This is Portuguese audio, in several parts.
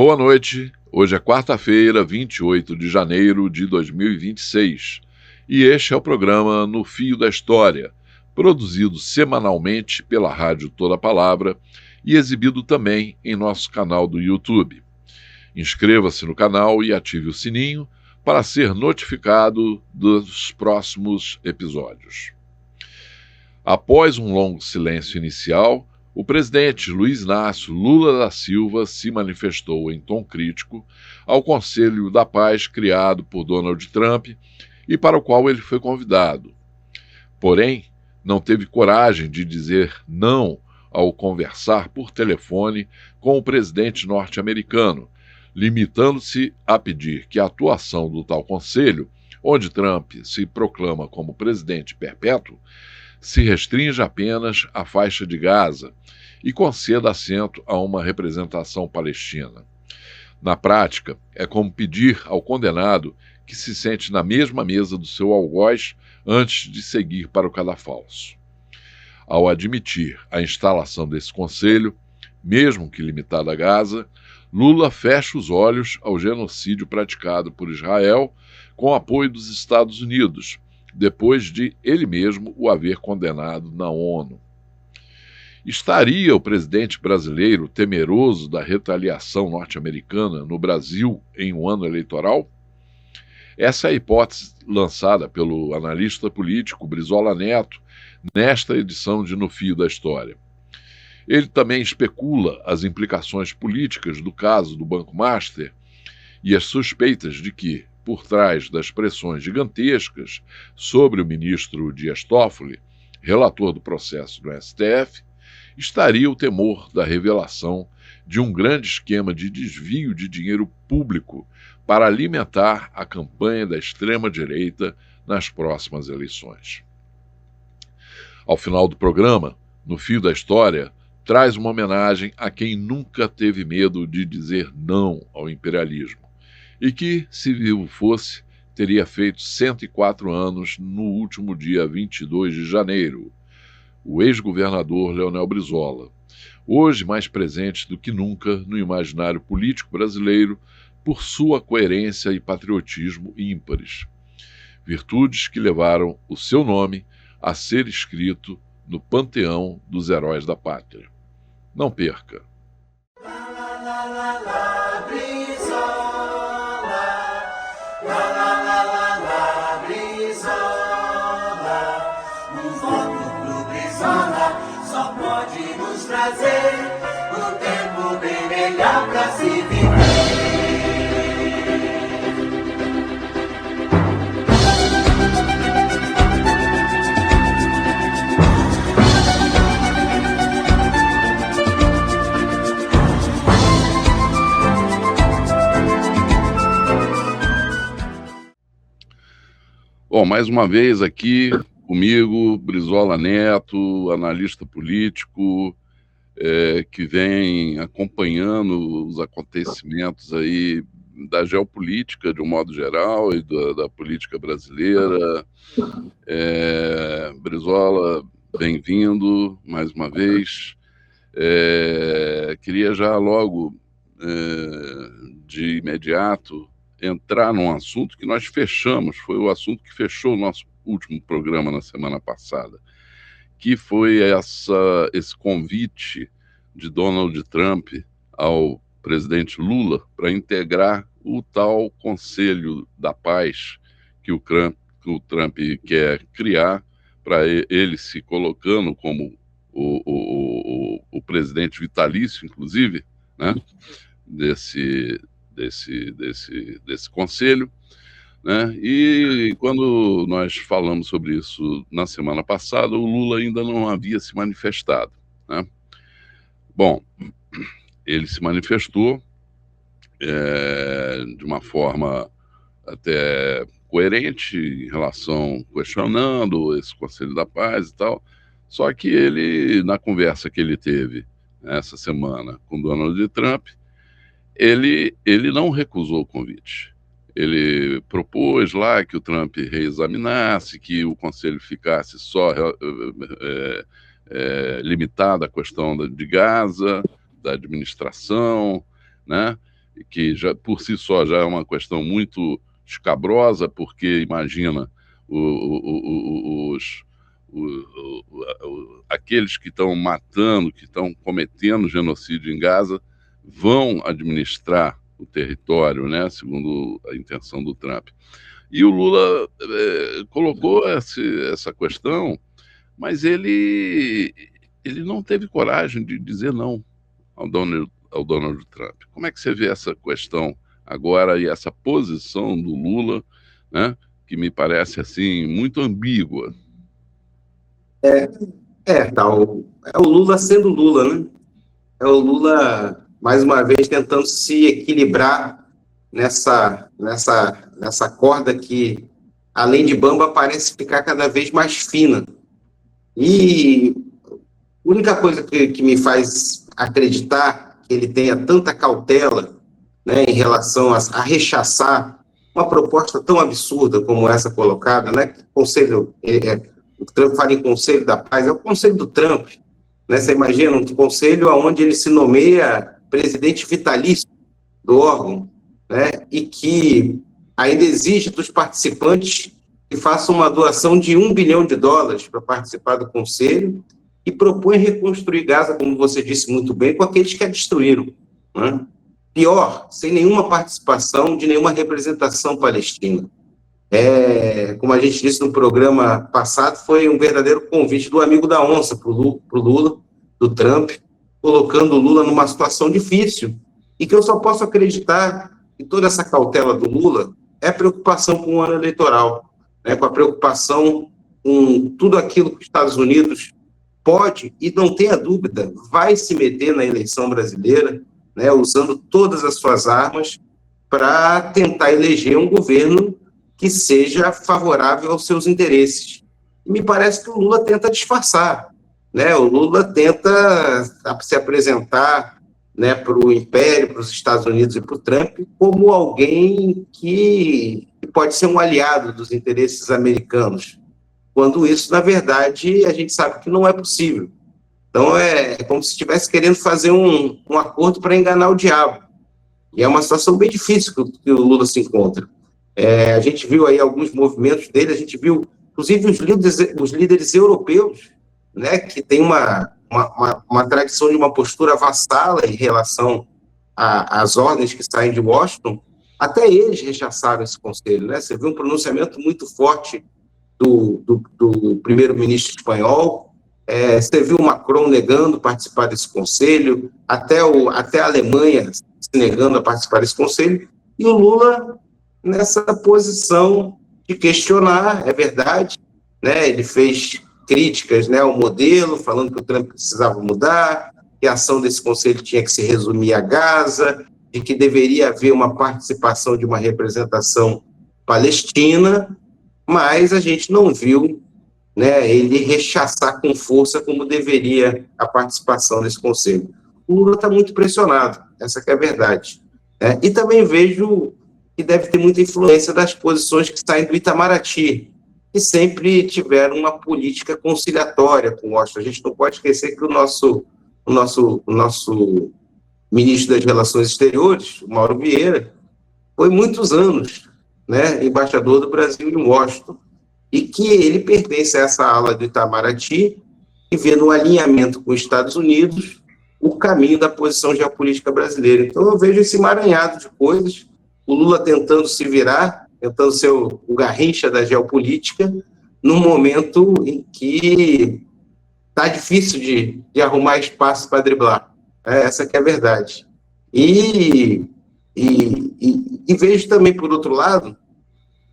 Boa noite. Hoje é quarta-feira, 28 de janeiro de 2026. E este é o programa No Fio da História, produzido semanalmente pela Rádio Toda Palavra e exibido também em nosso canal do YouTube. Inscreva-se no canal e ative o sininho para ser notificado dos próximos episódios. Após um longo silêncio inicial, o presidente Luiz Inácio Lula da Silva se manifestou em tom crítico ao Conselho da Paz criado por Donald Trump e para o qual ele foi convidado. Porém, não teve coragem de dizer não ao conversar por telefone com o presidente norte-americano, limitando-se a pedir que a atuação do tal conselho, onde Trump se proclama como presidente perpétuo, se restringe apenas à faixa de Gaza e conceda assento a uma representação palestina. Na prática, é como pedir ao condenado que se sente na mesma mesa do seu algoz antes de seguir para o cadafalso. Ao admitir a instalação desse conselho, mesmo que limitado a Gaza, Lula fecha os olhos ao genocídio praticado por Israel com apoio dos Estados Unidos, depois de ele mesmo o haver condenado na ONU. Estaria o presidente brasileiro temeroso da retaliação norte-americana no Brasil em um ano eleitoral? Essa é a hipótese lançada pelo analista político Brizola Neto nesta edição de No Fio da História. Ele também especula as implicações políticas do caso do Banco Master e as suspeitas de que, por trás das pressões gigantescas sobre o ministro Dias Toffoli, relator do processo do STF, estaria o temor da revelação de um grande esquema de desvio de dinheiro público para alimentar a campanha da extrema-direita nas próximas eleições. Ao final do programa, No Fio da História, traz uma homenagem a quem nunca teve medo de dizer não ao imperialismo e que, se vivo fosse, teria feito 104 anos no último dia 22 de janeiro, o ex-governador Leonel Brizola, hoje mais presente do que nunca no imaginário político brasileiro por sua coerência e patriotismo ímpares, virtudes que levaram o seu nome a ser escrito no panteão dos heróis da pátria. Não perca! Trazer um tempo bem melhor pra se viver. Bom, mais uma vez aqui comigo, Brizola Neto, analista político, que vem acompanhando os acontecimentos aí da geopolítica de um modo geral e da política brasileira. Brizola, bem-vindo mais uma vez. Queria já logo, de imediato, entrar num assunto que nós fechamos, foi o assunto que fechou o nosso último programa na semana passada, que foi esse convite de Donald Trump ao presidente Lula para integrar o tal Conselho da Paz que o Trump quer criar, para ele se colocando como o presidente vitalício, inclusive, né, desse conselho. Né? E quando nós falamos sobre isso na semana passada, o Lula ainda não havia se manifestado. Né? Bom, ele se manifestou de uma forma até coerente em relação, questionando esse Conselho da Paz e tal, só que ele, na conversa que ele teve essa semana com Donald Trump, ele não recusou o convite. Ele propôs lá que o Trump reexaminasse, que o Conselho ficasse só limitado à questão de Gaza, da administração, né? que já por si só já é uma questão muito escabrosa, porque imagina os, aqueles que estão matando, que estão cometendo genocídio em Gaza, vão administrar o território, né, segundo a intenção do Trump. E o Lula colocou essa questão, mas ele não teve coragem de dizer não ao Donald Trump. Como é que você vê essa questão agora e essa posição do Lula, né, que me parece assim muito ambígua? É o Lula sendo Lula, né? É o Lula, mais uma vez, tentando se equilibrar nessa corda que, além de bamba, parece ficar cada vez mais fina. E a única coisa que me faz acreditar que ele tenha tanta cautela, né, em relação a rechaçar uma proposta tão absurda como essa colocada, né? O Trump fala em Conselho da Paz, é o Conselho do Trump, né? Você imagina um conselho onde ele se nomeia presidente vitalício do órgão, né? E que ainda exige dos participantes que façam uma doação de $1 bilhão para participar do conselho e propõe reconstruir Gaza, como você disse muito bem, com aqueles que a destruíram, né? Pior, sem nenhuma participação de nenhuma representação palestina. Como a gente disse no programa passado, foi um verdadeiro convite do amigo da onça para o Lula, do Trump, colocando o Lula numa situação difícil, e que eu só posso acreditar que toda essa cautela do Lula é preocupação com o ano eleitoral, né, com a preocupação com tudo aquilo que os Estados Unidos pode, e não tenha dúvida, vai se meter na eleição brasileira, né, usando todas as suas armas para tentar eleger um governo que seja favorável aos seus interesses. E me parece que o Lula tenta disfarçar, né? O Lula tenta se apresentar, né, para o Império, para os Estados Unidos e para o Trump, como alguém que pode ser um aliado dos interesses americanos, quando isso, na verdade, a gente sabe que não é possível. Então, é como se estivesse querendo fazer um acordo para enganar o diabo. E é uma situação bem difícil que o Lula se encontra. A gente viu aí alguns movimentos dele, a gente viu, inclusive, os líderes europeus, né, que tem uma tradição de uma postura vassala em relação às ordens que saem de Washington. Até eles rechaçaram esse conselho, né? Você viu um pronunciamento muito forte do primeiro-ministro espanhol. Você viu o Macron negando participar desse conselho, até a Alemanha se negando a participar desse conselho, e o Lula nessa posição de questionar, é verdade, né? Ele fez críticas, né, ao modelo, falando que o Trump precisava mudar, que a ação desse conselho tinha que se resumir a Gaza, de que deveria haver uma participação de uma representação palestina, mas a gente não viu, né, ele rechaçar com força como deveria a participação desse conselho. O Lula está muito pressionado, essa que é a verdade. E também vejo que deve ter muita influência das posições que saem do Itamaraty, que sempre tiveram uma política conciliatória com Washington. A gente não pode esquecer que o nosso ministro das Relações Exteriores, o Mauro Vieira, foi muitos anos, né, embaixador do Brasil em Washington, e que ele pertence a essa ala do Itamaraty e vê no alinhamento com os Estados Unidos o caminho da posição geopolítica brasileira. Então eu vejo esse emaranhado de coisas, o Lula tentando se virar, tentando ser o Garrincha da geopolítica, num momento em que está difícil de arrumar espaço para driblar. Essa que é a verdade. E vejo também, por outro lado,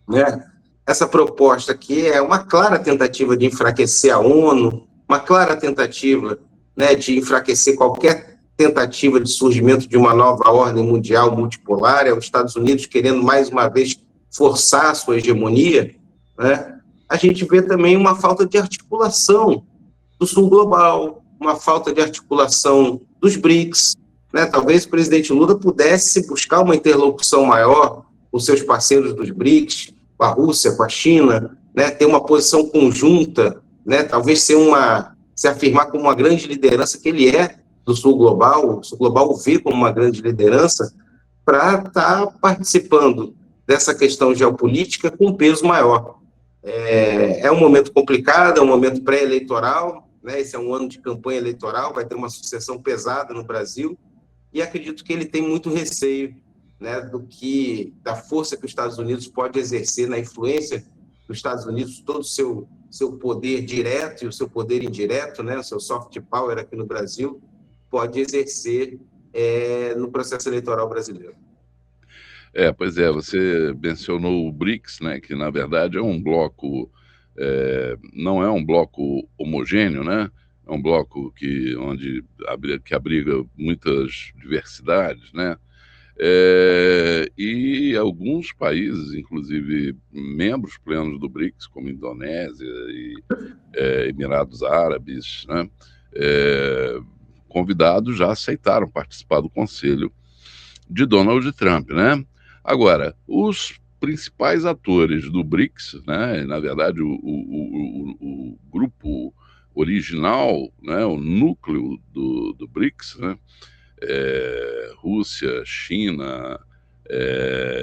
né, essa proposta aqui é uma clara tentativa de enfraquecer a ONU, uma clara tentativa, né, de enfraquecer qualquer tentativa de surgimento de uma nova ordem mundial multipolar, os Estados Unidos querendo mais uma vez forçar a sua hegemonia, né? A gente vê também uma falta de articulação do Sul Global, uma falta de articulação dos BRICS, né? Talvez o presidente Lula pudesse buscar uma interlocução maior com seus parceiros dos BRICS, com a Rússia, com a China, né? Ter uma posição conjunta, né? Talvez se afirmar como uma grande liderança que ele é do Sul Global, o Sul Global o vê como uma grande liderança, para estar participando dessa questão geopolítica com peso maior. É um momento complicado, é um momento pré-eleitoral, né? Esse é um ano de campanha eleitoral, vai ter uma sucessão pesada no Brasil, e acredito que ele tem muito receio, né, da força que os Estados Unidos pode exercer na influência dos Estados Unidos, todo o seu poder direto e o seu poder indireto, né, o seu soft power aqui no Brasil, pode exercer no processo eleitoral brasileiro. Pois é, você mencionou o BRICS, né, que na verdade é um bloco, não é um bloco homogêneo, né? É um bloco que abriga muitas diversidades, né? E alguns países, inclusive membros plenos do BRICS, como Indonésia e Emirados Árabes, né? Convidados já aceitaram participar do Conselho de Donald Trump, né? Agora, os principais atores do BRICS, né? Na verdade, o grupo original, né? O núcleo do BRICS, né? Rússia, China,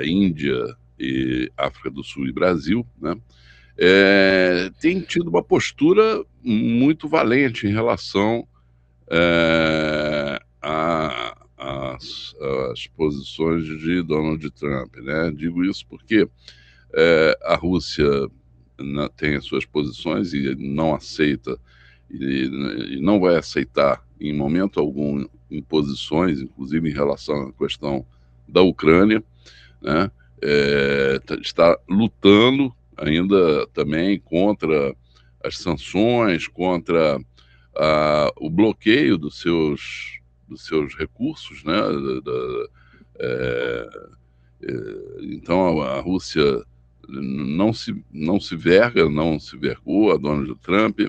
Índia e África do Sul e Brasil, né? Tem tido uma postura muito valente em relação às posições de Donald Trump, né? Digo isso porque a Rússia tem as suas posições e não aceita e não vai aceitar em momento algum imposições, inclusive em relação à questão da Ucrânia, né? Está lutando ainda também contra as sanções, contra o bloqueio dos seus recursos, né? Então a Rússia não se vergou a Donald Trump,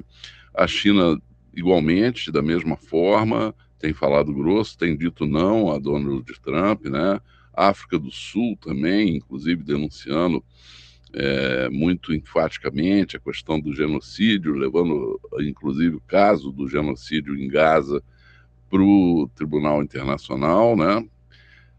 a China igualmente, da mesma forma, tem falado grosso, tem dito não a Donald Trump, né? A África do Sul também, inclusive denunciando muito enfaticamente a questão do genocídio, levando inclusive o caso do genocídio em Gaza para o Tribunal Internacional, né?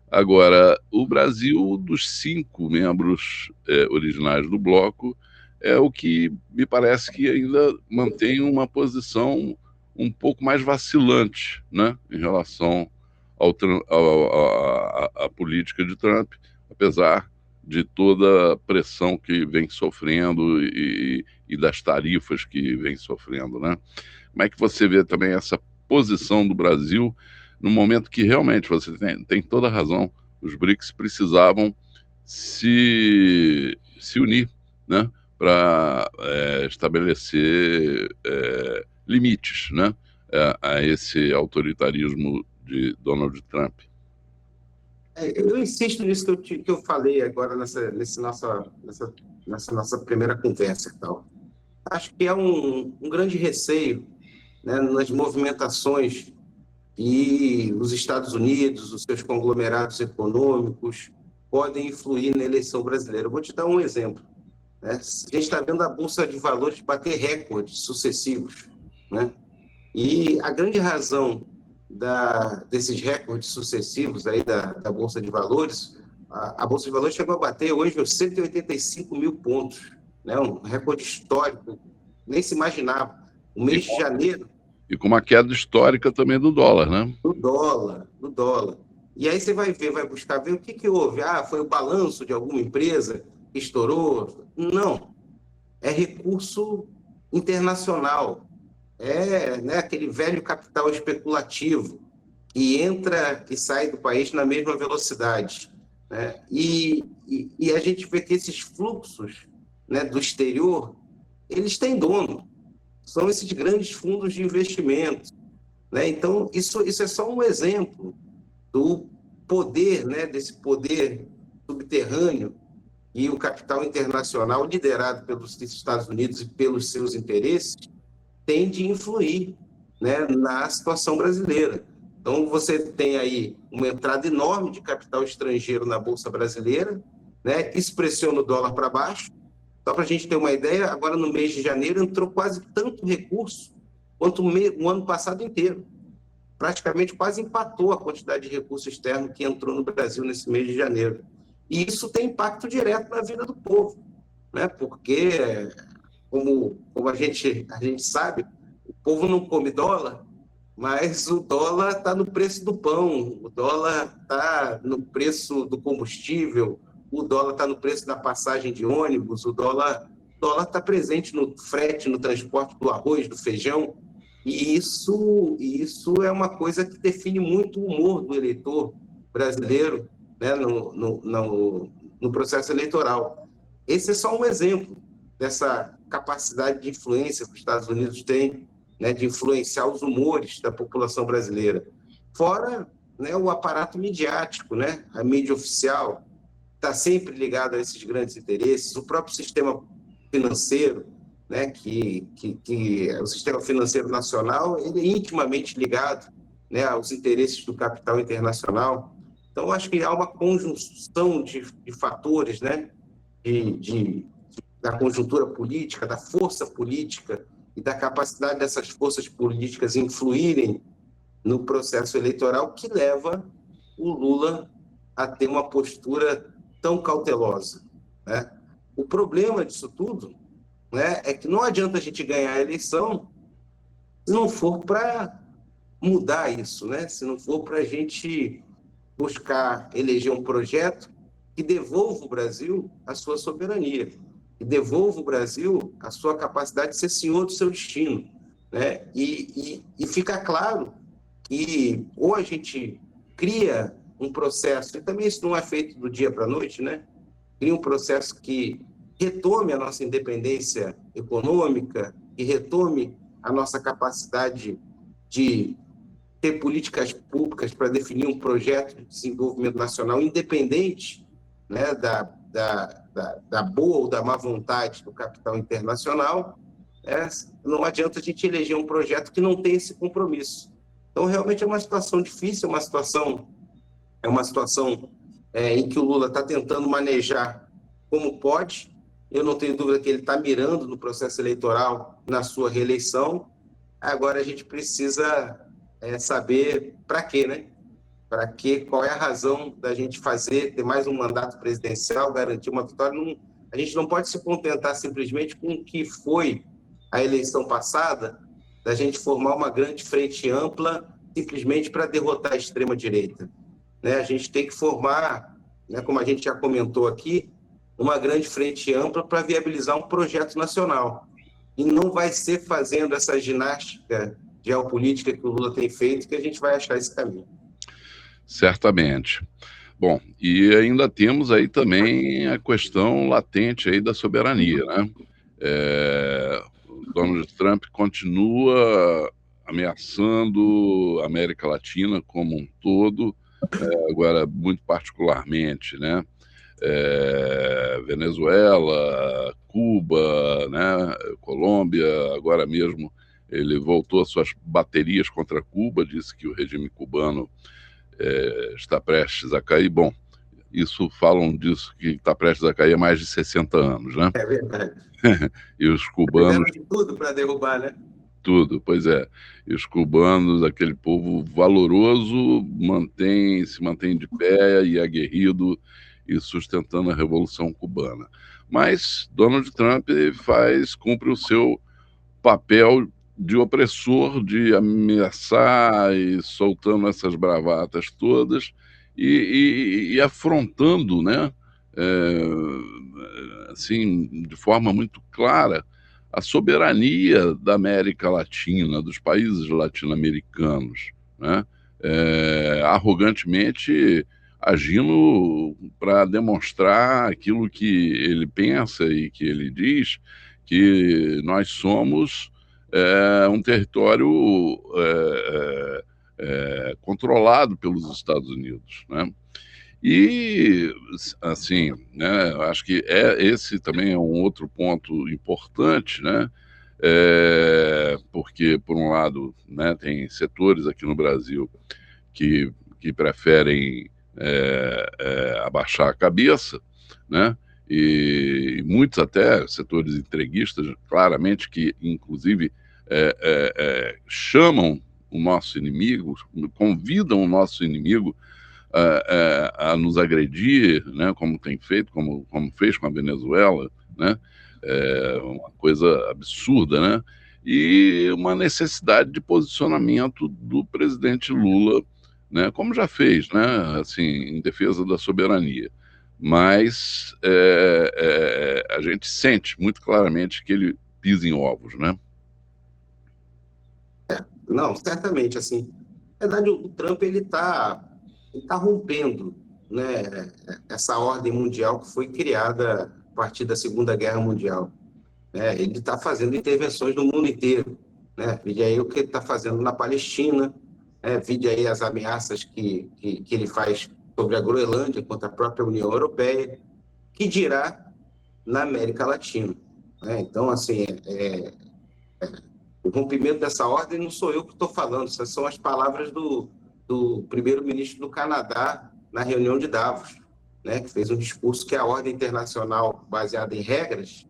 Agora, o Brasil, dos 5 membros originais do bloco, é o que me parece que ainda mantém uma posição um pouco mais vacilante, né, em relação à política de Trump, apesar de toda a pressão que vem sofrendo e das tarifas que vem sofrendo, né? Como é que você vê também essa posição do Brasil no momento que realmente você tem toda a razão, os BRICS precisavam se unir, né, para estabelecer limites, né, a esse autoritarismo de Donald Trump? Eu insisto nisso que eu falei agora nessa nossa primeira conversa e tal. Acho que é um grande receio, né, nas movimentações e os Estados Unidos, os seus conglomerados econômicos, podem influir na eleição brasileira. Eu vou te dar um exemplo, né? A gente está vendo a Bolsa de Valores bater recordes sucessivos, né? E a grande razão desses recordes sucessivos aí da Bolsa de Valores, a Bolsa de Valores chegou a bater hoje os 185 mil pontos, né? Um recorde histórico, nem se imaginava. O mês de janeiro... E com uma queda histórica também do dólar, né? Do dólar. E aí você vai buscar ver o que houve. Foi o balanço de alguma empresa que estourou? Não. É recurso internacional. Né, aquele velho capital especulativo que entra e sai do país na mesma velocidade, né? E a gente vê que esses fluxos, né, do exterior, eles têm dono. São esses grandes fundos de investimento, né? Então, isso é só um exemplo do poder, né, desse poder subterrâneo e o capital internacional, liderado pelos Estados Unidos e pelos seus interesses, tem de influir, né, na situação brasileira. Então, você tem aí uma entrada enorme de capital estrangeiro na Bolsa Brasileira, né? Isso pressiona o dólar para baixo. Só para a gente ter uma ideia, agora no mês de janeiro entrou quase tanto recurso quanto o ano passado inteiro. praticamente quase empatou a quantidade de recurso externo que entrou no Brasil nesse mês de janeiro. E isso tem impacto direto na vida do povo, né? Porque, como a gente sabe, o povo não come dólar, mas o dólar está no preço do pão, o dólar está no preço do combustível, o dólar está no preço da passagem de ônibus, o dólar está presente no frete, no transporte do arroz, do feijão, e isso é uma coisa que define muito o humor do eleitor brasileiro, né, no processo eleitoral. Esse é só um exemplo dessa capacidade de influência que os Estados Unidos têm, né, de influenciar os humores da população brasileira. Fora, né, o aparato midiático, né, a mídia oficial está sempre ligada a esses grandes interesses, o próprio sistema financeiro, né, que o sistema financeiro nacional ele é intimamente ligado, né, aos interesses do capital internacional. Então, acho que há uma conjunção de fatores, né, da conjuntura política, da força política e da capacidade dessas forças políticas influírem no processo eleitoral que leva o Lula a ter uma postura tão cautelosa, né? O problema disso tudo, né, é que não adianta a gente ganhar a eleição se não for para mudar isso, né? Se não for para a gente buscar eleger um projeto que devolva o Brasil a sua soberania, que devolva o Brasil a sua capacidade de ser senhor do seu destino, né? E fica claro que ou a gente cria um processo, e também isso não é feito do dia para a noite, né? Cria um processo que retome a nossa independência econômica e retome a nossa capacidade de ter políticas públicas para definir um projeto de desenvolvimento nacional independente, né, da boa ou da má vontade do capital internacional. Não adianta a gente eleger um projeto que não tem esse compromisso. Então, realmente é uma situação difícil, é uma situação em que o Lula está tentando manejar como pode. Eu não tenho dúvida que ele está mirando no processo eleitoral na sua reeleição. Agora a gente precisa saber para quê, né? Para quê? Qual é a razão da gente ter mais um mandato presidencial, garantir uma vitória? A gente não pode se contentar simplesmente com o que foi a eleição passada, da gente formar uma grande frente ampla simplesmente para derrotar a extrema-direita, né? A gente tem que formar, né, como a gente já comentou aqui, uma grande frente ampla para viabilizar um projeto nacional. E não vai ser fazendo essa ginástica geopolítica que o Lula tem feito que a gente vai achar esse caminho. Certamente. Bom, e ainda temos aí também a questão latente aí da soberania, né? Donald Trump continua ameaçando a América Latina como um todo, agora muito particularmente, né? Venezuela, Cuba, né? Colômbia, agora mesmo ele voltou às suas baterias contra Cuba, disse que o regime cubano está prestes a cair. Bom, isso falam disso que está prestes a cair há mais de 60 anos, né? É verdade. E os cubanos... Fizeram de tudo para derrubar, né? Tudo, pois é. E os cubanos, aquele povo valoroso, se mantém de pé e aguerrido e sustentando a Revolução Cubana. Mas Donald Trump cumpre o seu papel de opressor, de ameaçar e soltando essas bravatas todas e afrontando, né, assim, de forma muito clara, a soberania da América Latina, dos países latino-americanos, né, arrogantemente agindo para demonstrar aquilo que ele pensa e que ele diz, que nós somos um território controlado pelos Estados Unidos, né? E, assim, né, acho que esse também é um outro ponto importante, né? Porque, por um lado, né, tem setores aqui no Brasil que preferem abaixar a cabeça, né? E muitos até setores entreguistas, claramente, que inclusive chamam o nosso inimigo, convidam o nosso inimigo a nos agredir, né, como tem feito, como fez com a Venezuela, né, uma coisa absurda, né, e uma necessidade de posicionamento do presidente Lula, né, como já fez, né, assim, em defesa da soberania. Mas a gente sente muito claramente que ele pisa em ovos, né? Não, certamente, assim, na verdade, o Trump ele tá rompendo, né, essa ordem mundial que foi criada a partir da Segunda Guerra Mundial, né? Ele está fazendo intervenções no mundo inteiro, né? Vide aí o que ele está fazendo na Palestina, né? Vide aí as ameaças que ele faz sobre a Groenlândia contra a própria União Europeia, que dirá na América Latina, né? Então, assim, o rompimento dessa ordem não sou eu que estou falando, essas são as palavras do primeiro-ministro do Canadá na reunião de Davos, né, que fez um discurso que é a ordem internacional baseada em regras,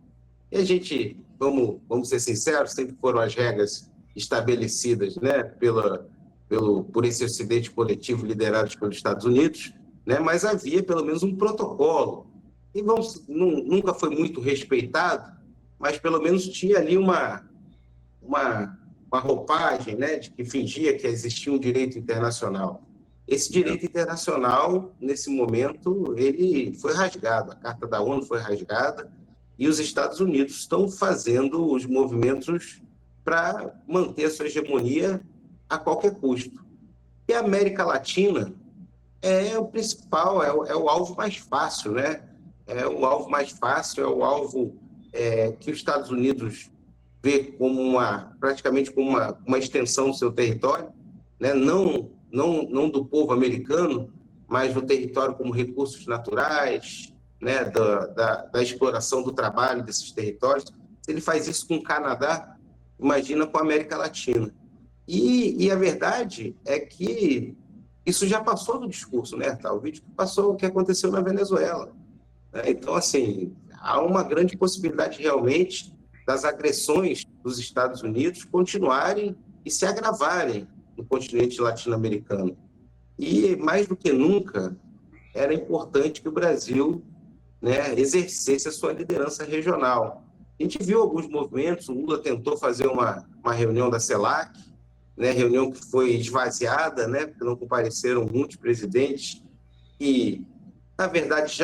e a gente, vamos ser sinceros, sempre foram as regras estabelecidas, né, por esse Ocidente coletivo liderado pelos Estados Unidos, né, mas havia pelo menos um protocolo, e nunca foi muito respeitado, mas pelo menos tinha ali uma roupagem, né, de que fingia que existia um direito internacional. Esse direito internacional, nesse momento, ele foi rasgado, a Carta da ONU foi rasgada, e os Estados Unidos estão fazendo os movimentos para manter a sua hegemonia a qualquer custo. E a América Latina é o principal, é o alvo mais fácil, né? É o alvo mais fácil, é o alvo que os Estados Unidos vê praticamente como uma extensão do seu território, né? Não do povo americano, mas do território como recursos naturais, né? Da exploração do trabalho desses territórios. Se ele faz isso com o Canadá, imagina com a América Latina. E a verdade é que isso já passou do discurso, né, tá? O vídeo que passou o que aconteceu na Venezuela, né? Então, assim, há uma grande possibilidade realmente das agressões dos Estados Unidos continuarem e se agravarem no continente latino-americano. E, mais do que nunca, era importante que o Brasil, né, exercesse a sua liderança regional. A gente viu alguns movimentos, o Lula tentou fazer uma reunião da CELAC, né, reunião que foi esvaziada, né, porque não compareceram muitos presidentes, e, na verdade,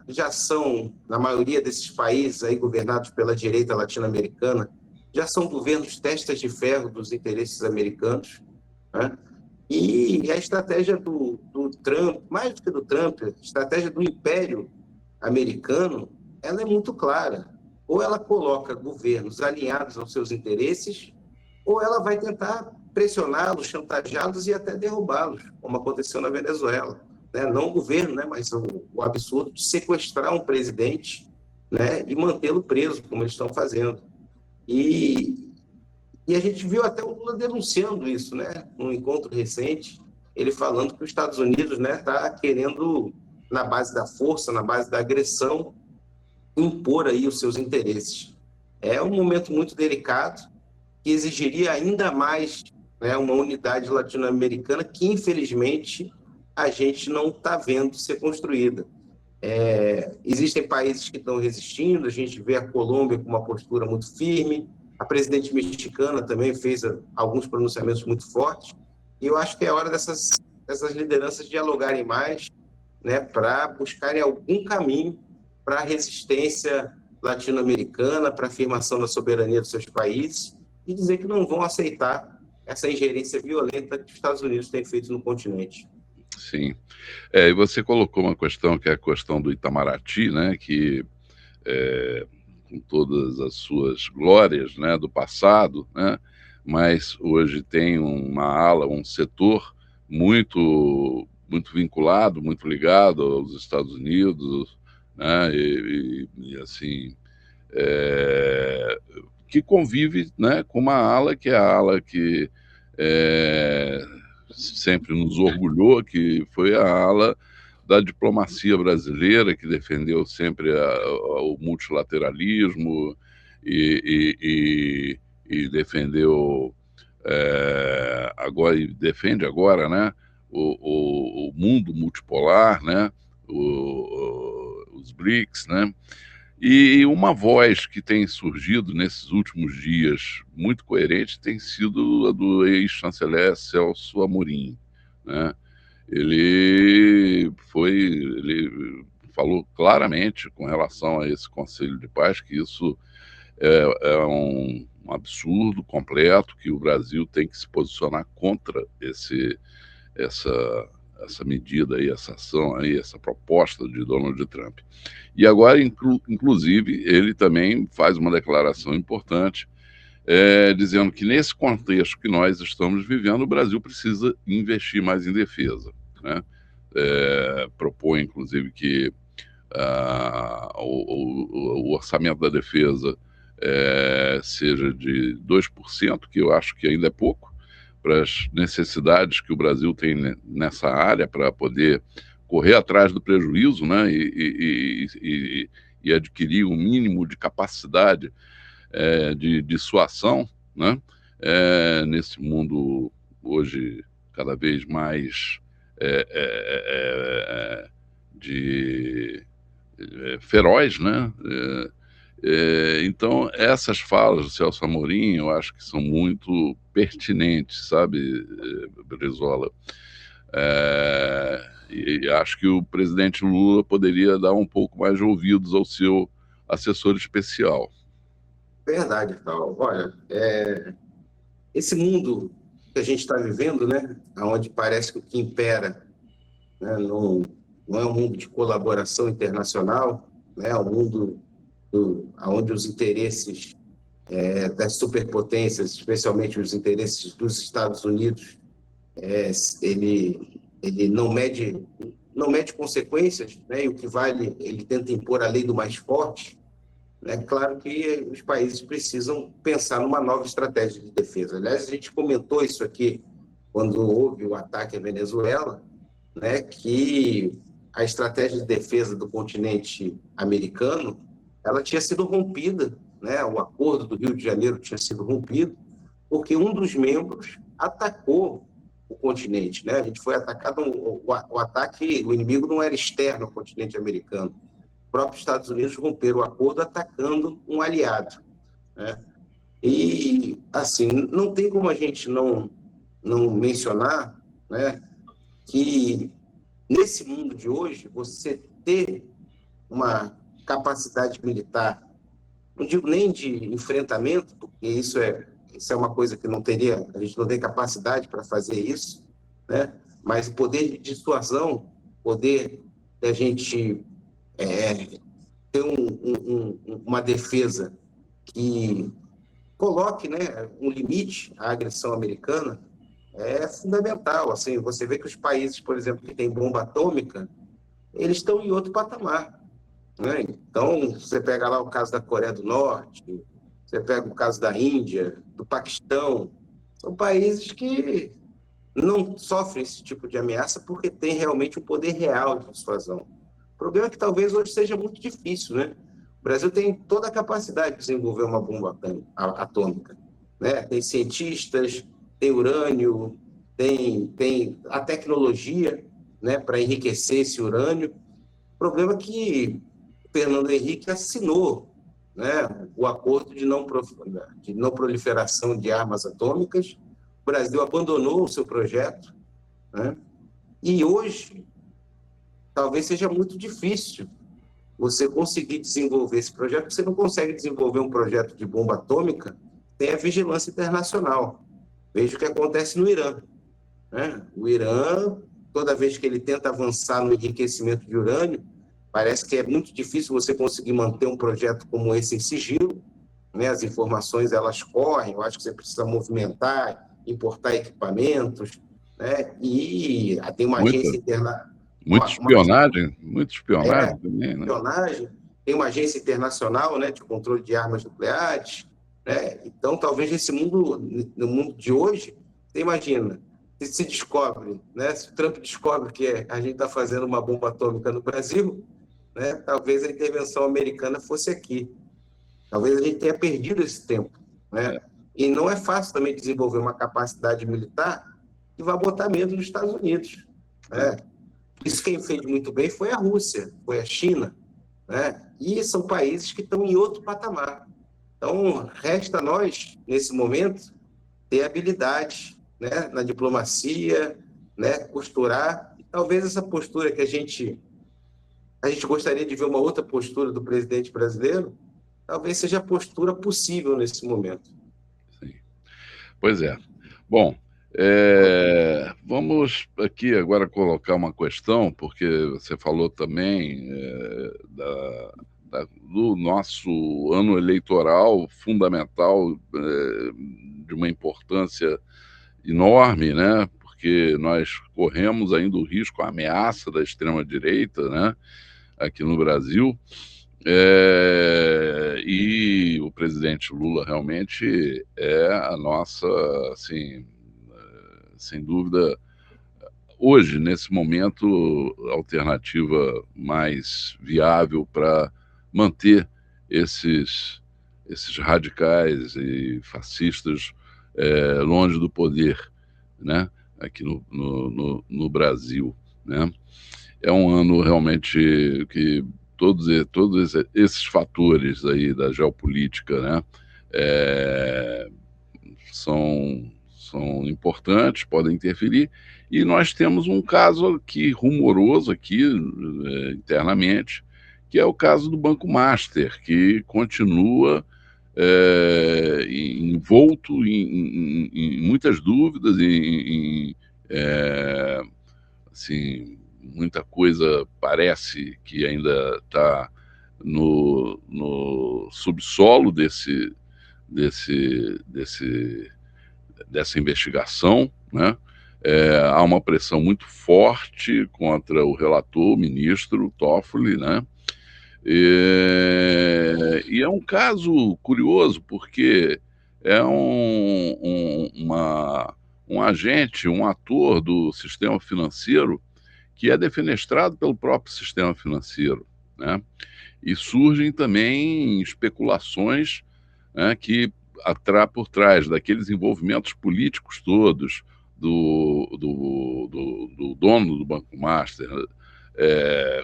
já são, na maioria desses países aí governados pela direita latino-americana, já são governos testas de ferro dos interesses americanos, né? E a estratégia do Trump, mais do que do Trump, a estratégia do império americano, ela é muito clara. Ou ela coloca governos alinhados aos seus interesses, ou ela vai tentar pressioná-los, chantageá-los e até derrubá-los, como aconteceu na Venezuela, né? Não o governo, né, mas o absurdo de sequestrar um presidente, né, e mantê-lo preso, como eles estão fazendo. E a gente viu até o Lula denunciando isso, né, num encontro recente, ele falando que os Estados Unidos, né, está querendo, na base da força, na base da agressão, impor aí os seus interesses. É um momento muito delicado, que exigiria ainda mais, né, uma unidade latino-americana que, infelizmente, a gente não está vendo ser construída. Existem países que estão resistindo, a gente vê a Colômbia com uma postura muito firme, a presidente mexicana também fez alguns pronunciamentos muito fortes, e eu acho que é hora dessas lideranças dialogarem mais, né, para buscarem algum caminho para a resistência latino-americana, para a afirmação da soberania dos seus países, e dizer que não vão aceitar essa ingerência violenta que os Estados Unidos têm feito no continente. Sim. E você colocou uma questão que é a questão do Itamaraty, né, que com todas as suas glórias, né, do passado, né, mas hoje tem uma ala, um setor muito vinculado, muito ligado aos Estados Unidos, né, e assim, que convive, né, com uma ala que é a ala que sempre nos orgulhou, que foi a ala da diplomacia brasileira, que defendeu sempre o multilateralismo e defendeu agora e defende agora, né, o mundo multipolar, né, os BRICS, né, e uma voz que tem surgido nesses últimos dias muito coerente tem sido a do ex-chanceler Celso Amorim, né? Ele falou claramente com relação a esse Conselho de Paz que isso é um absurdo completo, que o Brasil tem que se posicionar contra essa medida aí, essa ação aí, essa proposta de Donald Trump. E agora, inclusive, ele também faz uma declaração importante, dizendo que nesse contexto que nós estamos vivendo, o Brasil precisa investir mais em defesa, né? Propõe, inclusive, que o orçamento da defesa seja de 2%, que eu acho que ainda é pouco, para as necessidades que o Brasil tem nessa área, para poder correr atrás do prejuízo, né, e adquirir um mínimo de capacidade de dissuasão, né, nesse mundo hoje cada vez mais feroz, né? Então, essas falas do Celso Amorim, eu acho que são muito pertinentes, sabe, Brizola? E acho que o presidente Lula poderia dar um pouco mais de ouvidos ao seu assessor especial. Verdade, Paulo. Olha, esse mundo que a gente está vivendo, né, onde parece que o que impera, né, não é um mundo de colaboração internacional, né, é um mundo onde os interesses das superpotências, especialmente os interesses dos Estados Unidos, ele não mede consequências, né, e o que vale, ele tenta impor a lei do mais forte. É claro que os países precisam pensar numa nova estratégia de defesa. Aliás, a gente comentou isso aqui quando houve o ataque à Venezuela, né, que a estratégia de defesa do continente americano ela tinha sido rompida, né, o acordo do Rio de Janeiro tinha sido rompido, porque um dos membros atacou o continente, né? A gente foi atacado, o ataque, o inimigo não era externo ao continente americano. Os próprios Estados Unidos romperam o acordo atacando um aliado, né? E, assim, não tem como a gente não mencionar, né, que nesse mundo de hoje, você ter uma capacidade militar, não digo nem de enfrentamento, porque isso é uma coisa que a gente não tem capacidade para fazer isso, né? Mas o poder de dissuasão, poder da gente ter uma defesa que coloque, né, um limite à agressão americana, é fundamental. Assim, você vê que os países, por exemplo, que têm bomba atômica, eles estão em outro patamar, né? Então, você pega lá o caso da Coreia do Norte, você pega o caso da Índia, do Paquistão, são países que não sofrem esse tipo de ameaça porque tem realmente um poder real de dissuasão. O problema é que talvez hoje seja muito difícil, né? O Brasil tem toda a capacidade de desenvolver uma bomba atômica, né? Tem cientistas, tem urânio, tem a tecnologia, né, para enriquecer esse urânio. O problema é que Fernando Henrique assinou, né, o acordo de não proliferação de armas atômicas. O Brasil abandonou o seu projeto, né? E hoje talvez seja muito difícil você conseguir desenvolver esse projeto, porque você não consegue desenvolver um projeto de bomba atômica sem a vigilância internacional. Veja o que acontece no Irã, né? O Irã, toda vez que ele tenta avançar no enriquecimento de urânio, parece que é muito difícil você conseguir manter um projeto como esse em sigilo, né? As informações, elas correm, eu acho que você precisa movimentar, importar equipamentos, né? E tem uma agência interna... Muita espionagem também, né? Espionagem, tem uma agência internacional, né, de controle de armas nucleares, né? Então, talvez no mundo de hoje, você imagina, se descobre, né, se o Trump descobre que a gente está fazendo uma bomba atômica no Brasil, né, talvez a intervenção americana fosse aqui. Talvez a gente tenha perdido esse tempo, né? E não é fácil também desenvolver uma capacidade militar que vai botar medo nos Estados Unidos. Né? Isso quem fez muito bem foi a Rússia, foi a China. Né? E são países que estão em outro patamar. Então, resta a nós, nesse momento, ter habilidade, né, na diplomacia, né, costurar. E talvez essa postura que a gente gostaria de ver uma outra postura do presidente brasileiro, talvez seja a postura possível nesse momento. Sim. Pois é. Bom, vamos aqui agora colocar uma questão, porque você falou também do nosso ano eleitoral fundamental, de uma importância enorme, né? Porque nós corremos ainda o risco, a ameaça da extrema-direita, né? Aqui no Brasil. E o presidente Lula realmente é a nossa, assim, sem dúvida, hoje, nesse momento, a alternativa mais viável para manter esses radicais e fascistas longe do poder, né? Aqui no Brasil, né? É um ano realmente que todos esses fatores aí da geopolítica, né, são importantes, podem interferir, e nós temos um caso aqui rumoroso aqui internamente, que é o caso do Banco Master, que continua envolto em muitas dúvidas, assim, muita coisa parece que ainda está no subsolo dessa investigação, né? Há uma pressão muito forte contra o relator, o ministro Toffoli, né? E é um caso curioso, porque é um agente, um ator do sistema financeiro que é defenestrado pelo próprio sistema financeiro, né? E surgem também especulações, né, que por trás daqueles envolvimentos políticos todos do dono do Banco Master,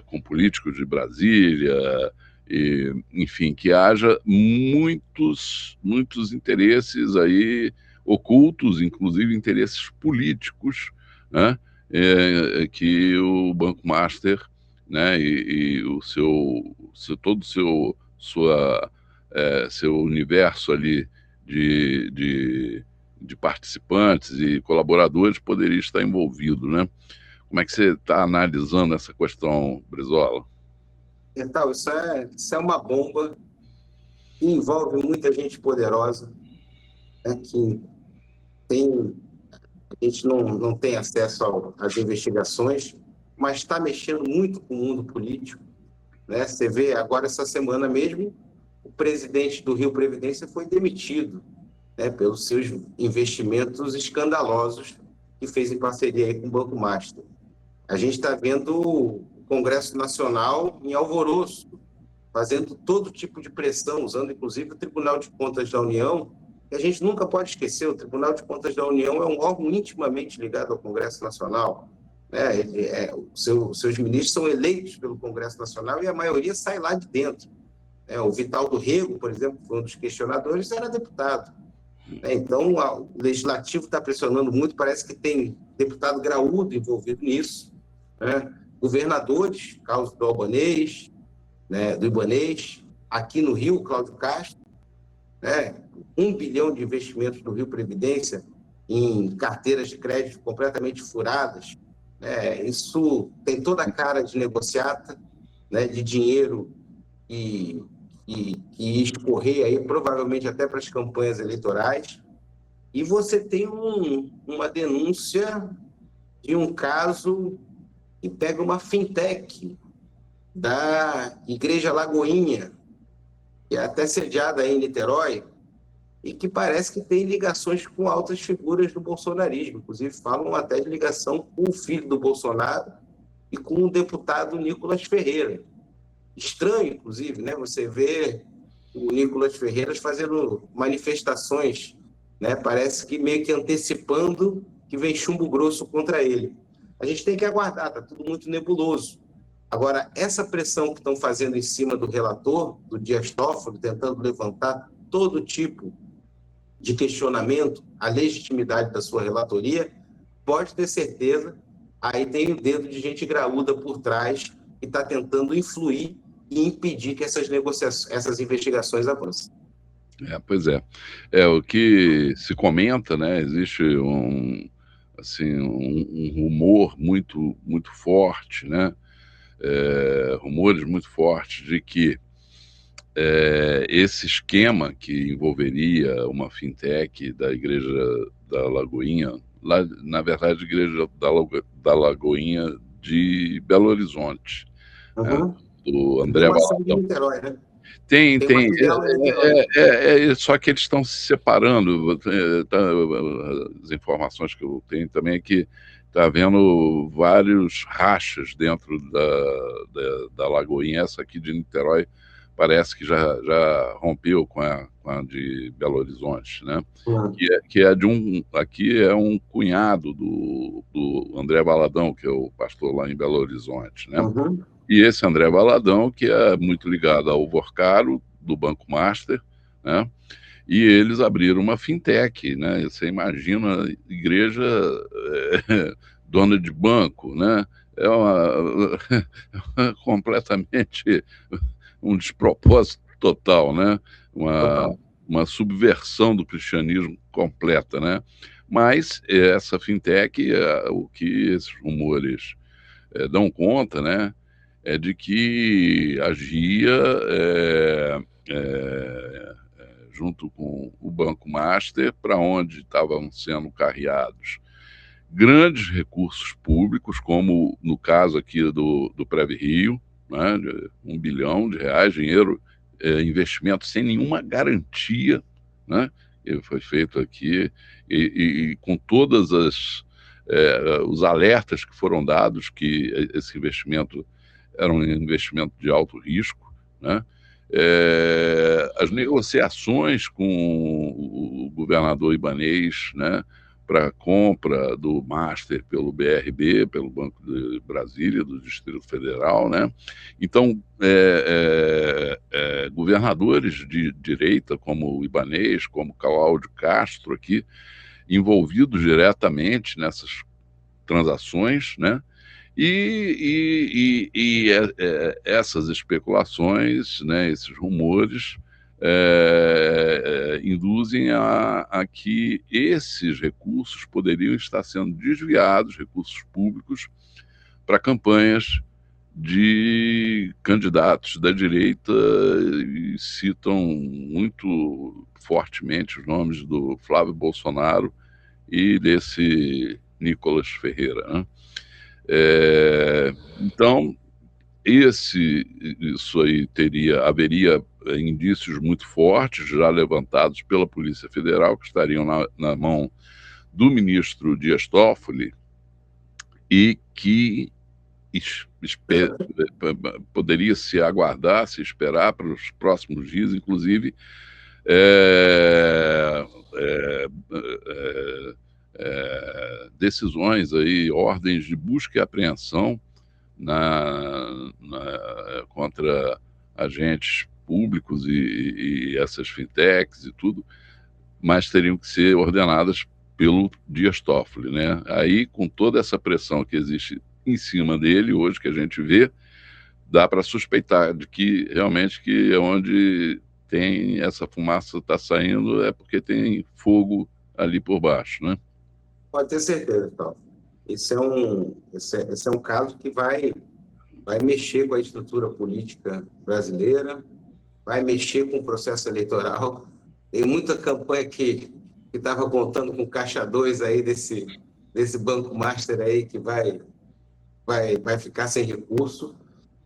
com políticos de Brasília, e, enfim, que haja muitos interesses aí ocultos, inclusive interesses políticos, né, que o Banco Master, né, e todo o seu universo ali de participantes e colaboradores poderia estar envolvido, né? Como é que você está analisando essa questão, Brizola? Então, isso é uma bomba que envolve muita gente poderosa, né, que a gente não tem acesso às investigações, mas está mexendo muito com o mundo político. Né? Você vê, agora, essa semana mesmo, o presidente do Rio Previdência foi demitido, né, pelos seus investimentos escandalosos que fez em parceria aí com o Banco Master. A gente está vendo o Congresso Nacional em alvoroço, fazendo todo tipo de pressão, usando inclusive o Tribunal de Contas da União, que a gente nunca pode esquecer. O Tribunal de Contas da União é um órgão intimamente ligado ao Congresso Nacional. Né? Seus ministros são eleitos pelo Congresso Nacional e a maioria sai lá de dentro. O Vitaldo Rego, por exemplo, que foi um dos questionadores, era deputado. Então, o Legislativo está pressionando muito, parece que tem deputado graúdo envolvido nisso. Né? Governadores, caso do Albanês, né, do Ibanez, aqui no Rio, Cláudio Castro, né, 1 bilhão de investimentos do Rio Previdência em carteiras de crédito completamente furadas. Né? Isso tem toda a cara de negociata, né, de dinheiro que ia escorrer aí, provavelmente até para as campanhas eleitorais. E você tem uma denúncia de um caso que pega uma fintech da Igreja Lagoinha, que é até sediada aí em Niterói, e que parece que tem ligações com altas figuras do bolsonarismo. Inclusive, falam até de ligação com o filho do Bolsonaro e com o deputado Nicolas Ferreira. Estranho, inclusive, né? Você vê o Nicolas Ferreira fazendo manifestações, né? Parece que meio que antecipando que vem chumbo grosso contra ele. A gente tem que aguardar, está tudo muito nebuloso. Agora, essa pressão que estão fazendo em cima do relator, do Dias Toffoli, tentando levantar todo tipo de questionamento à legitimidade da sua relatoria, pode ter certeza, aí tem o dedo de gente graúda por trás que está tentando influir e impedir que essas negociações, essas investigações avancem. Pois é. O que se comenta, né? Existe um rumor muito, muito forte, né? Rumores muito fortes de que esse esquema que envolveria uma fintech da Igreja da Lagoinha, lá, na verdade, Igreja da Lagoinha de Belo Horizonte, né? Do André Valadão. Niterói, né? Tem. Niterói. Só que eles estão se separando. As informações que eu tenho também é que está havendo vários rachas dentro da Lagoinha. Essa aqui de Niterói parece que já rompeu com a de Belo Horizonte, né? Aqui é um cunhado do André Valadão, que é o pastor lá em Belo Horizonte, né? E esse André Valadão, que é muito ligado ao Vorcaro, do Banco Master, né? E eles abriram uma fintech, né? Você imagina a igreja dona de banco, né? É completamente um despropósito total, né? Uma subversão do cristianismo completa, né? Mas essa fintech, o que esses rumores dão conta, né? É de que agia junto com o Banco Master, para onde estavam sendo carreados grandes recursos públicos, como no caso aqui do Prev Rio, né, de R$1 bilhão, dinheiro, investimento sem nenhuma garantia, né, que foi feito aqui, e com todas os alertas que foram dados que esse investimento era um investimento de alto risco, né? As negociações com o governador Ibanez, né, para a compra do Master pelo BRB, pelo Banco de Brasília, do Distrito Federal, né? Então, governadores de direita, como o Ibanez, como Cláudio Castro aqui, envolvidos diretamente nessas transações, né? Essas especulações, né, esses rumores, induzem a que esses recursos poderiam estar sendo desviados, recursos públicos, para campanhas de candidatos da direita, e citam muito fortemente os nomes do Flávio Bolsonaro e desse Nicolas Ferreira, né? Então, isso aí haveria indícios muito fortes já levantados pela Polícia Federal, que estariam na mão do ministro Dias Toffoli, e que poderia se aguardar, se esperar para os próximos dias, inclusive decisões aí, ordens de busca e apreensão contra agentes públicos e essas fintechs e tudo, mas teriam que ser ordenadas pelo Dias Toffoli, né? Aí, com toda essa pressão que existe em cima dele hoje, que a gente vê, dá para suspeitar de que realmente que onde tem essa fumaça está saindo é porque tem fogo ali por baixo, né? Pode ter certeza, então. Esse é um caso que vai mexer com a estrutura política brasileira, vai mexer com o processo eleitoral. Tem muita campanha que estava contando com caixa 2 aí desse Banco Master aí que vai ficar sem recurso.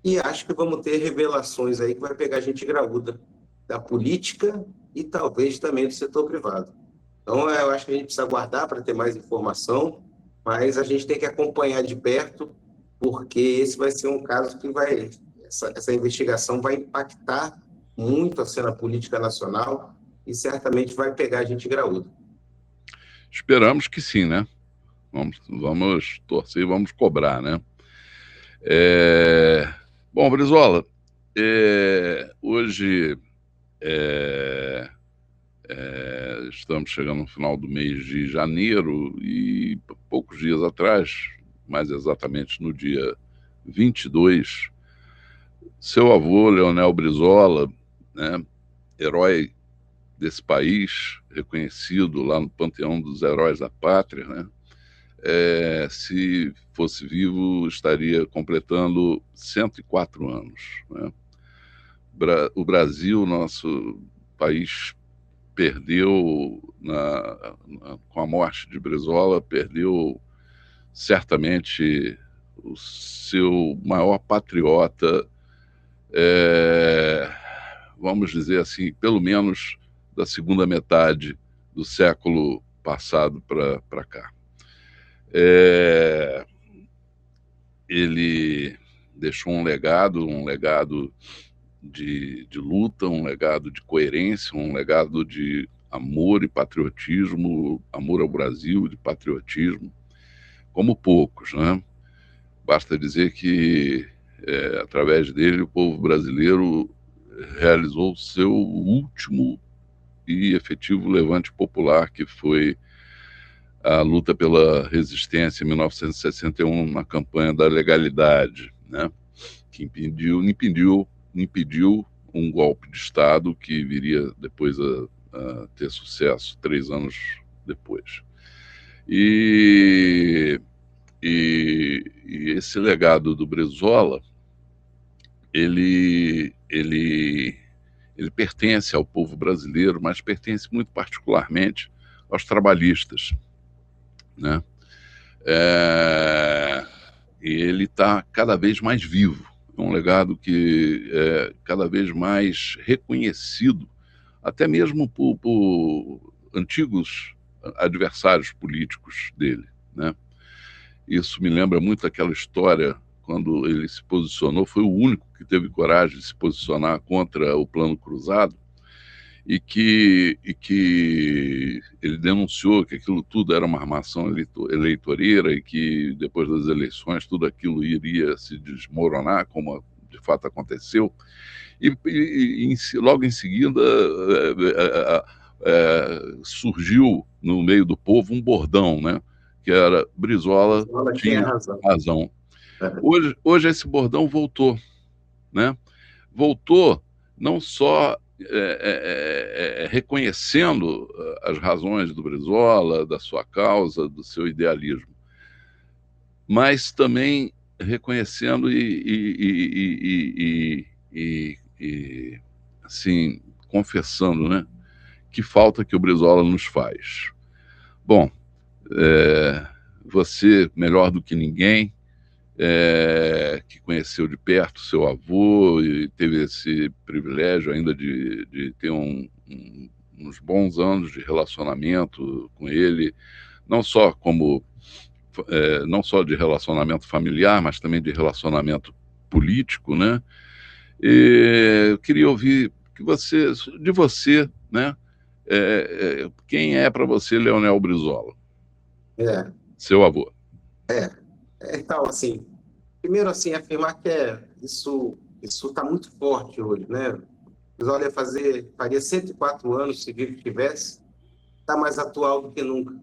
E acho que vamos ter revelações aí que vai pegar gente graúda da política e talvez também do setor privado. Então, eu acho que a gente precisa aguardar para ter mais informação, mas a gente tem que acompanhar de perto, porque esse vai ser um caso que essa investigação vai impactar muito a cena política nacional e certamente vai pegar a gente graúda. Esperamos que sim, né? Vamos torcer e vamos cobrar, né? Bom, Brizola, hoje estamos chegando no final do mês de janeiro e poucos dias atrás, mais exatamente no dia 22, seu avô, Leonel Brizola, né, herói desse país, reconhecido lá no Panteão dos Heróis da Pátria, né, se fosse vivo, estaria completando 104 anos. Né? O Brasil, nosso país, perdeu, com a morte de Brizola, perdeu certamente o seu maior patriota, vamos dizer assim, pelo menos da segunda metade do século passado para cá. Ele deixou um legado de luta, um legado de coerência, um legado de amor e patriotismo, amor ao Brasil, de patriotismo, como poucos, né? Basta dizer que, através dele, o povo brasileiro realizou o seu último e efetivo levante popular, que foi a luta pela resistência em 1961, na campanha da legalidade, né? Que impediu um golpe de Estado que viria depois a ter sucesso 3 anos depois. E esse legado do Brizola, ele pertence ao povo brasileiro, mas pertence muito particularmente aos trabalhistas, né? E ele está cada vez mais vivo. É um legado que é cada vez mais reconhecido, até mesmo por antigos adversários políticos dele, né? Isso me lembra muito aquela história, quando ele se posicionou, foi o único que teve coragem de se posicionar contra o Plano Cruzado, e que ele denunciou que aquilo tudo era uma armação eleitoreira e que depois das eleições tudo aquilo iria se desmoronar, como de fato aconteceu. Logo em seguida surgiu no meio do povo um bordão, né, que era Brizola tinha razão. Hoje esse bordão voltou, né? Voltou não só reconhecendo as razões do Brizola, da sua causa, do seu idealismo, mas também reconhecendo e assim, confessando, né, que falta que o Brizola nos faz. Bom, você, melhor do que ninguém, que conheceu de perto seu avô e teve esse privilégio ainda de ter uns bons anos de relacionamento com ele, não só de relacionamento familiar, mas também de relacionamento político, né? E eu queria ouvir de você, né? Quem é para você Leonel Brizola? Seu avô. Então, assim, primeiro, assim, afirmar que isso está muito forte hoje, né? Brizola faria 104 anos, se vivo tivesse, está mais atual do que nunca,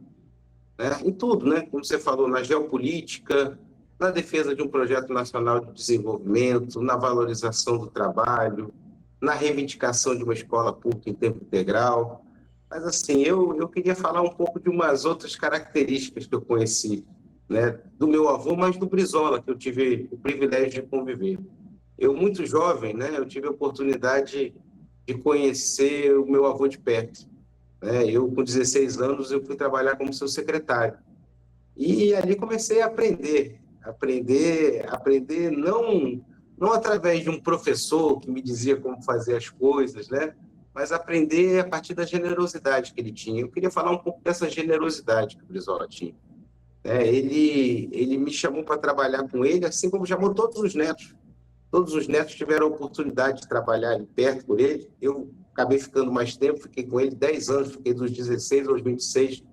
né? Em tudo, né? Como você falou, na geopolítica, na defesa de um projeto nacional de desenvolvimento, na valorização do trabalho, na reivindicação de uma escola pública em tempo integral. Mas, assim, eu queria falar um pouco de umas outras características que eu conheci, né, do meu avô, mas do Brizola, que eu tive o privilégio de conviver. Eu, muito jovem, né, eu tive a oportunidade de conhecer o meu avô de perto, né? Eu, com 16 anos, eu fui trabalhar como seu secretário. E ali comecei a aprender não através de um professor que me dizia como fazer as coisas, né, mas aprender a partir da generosidade que ele tinha. Eu queria falar um pouco dessa generosidade que o Brizola tinha. Ele me chamou para trabalhar com ele, assim como chamou todos os netos. Todos os netos tiveram a oportunidade de trabalhar ali perto com ele. Eu acabei ficando mais tempo, fiquei com ele 10 anos, fiquei dos 16 aos 26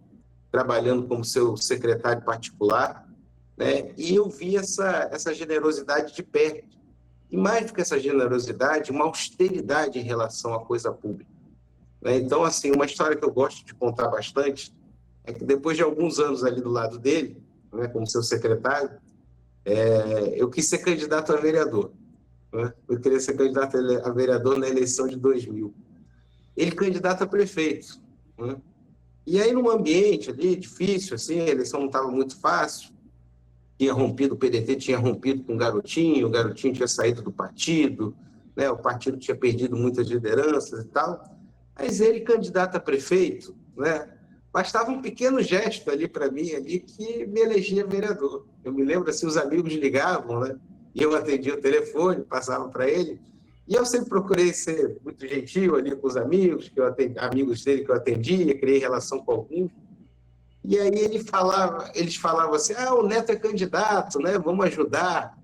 trabalhando como seu secretário particular, né? E eu vi essa generosidade de perto. E mais do que essa generosidade, uma austeridade em relação à coisa pública, né? Então, assim, uma história que eu gosto de contar bastante é que depois de alguns anos ali do lado dele, né, como seu secretário, eu quis ser candidato a vereador, né? Eu queria ser candidato a vereador na eleição de 2000. Ele candidato a prefeito, né? E aí, num ambiente ali difícil, assim, a eleição não estava muito fácil, o PDT tinha rompido com o Garotinho tinha saído do partido, né? O partido tinha perdido muitas lideranças e tal. Mas ele, candidato a prefeito, né? Bastava um pequeno gesto ali para mim, ali, que me elegia vereador. Eu me lembro, assim, os amigos ligavam, né? E eu atendia o telefone, passava para ele. E eu sempre procurei ser muito gentil ali com os amigos, amigos dele que eu atendia, criei relação com alguns. E aí eles falavam assim, o Neto é candidato, né? Vamos ajudar.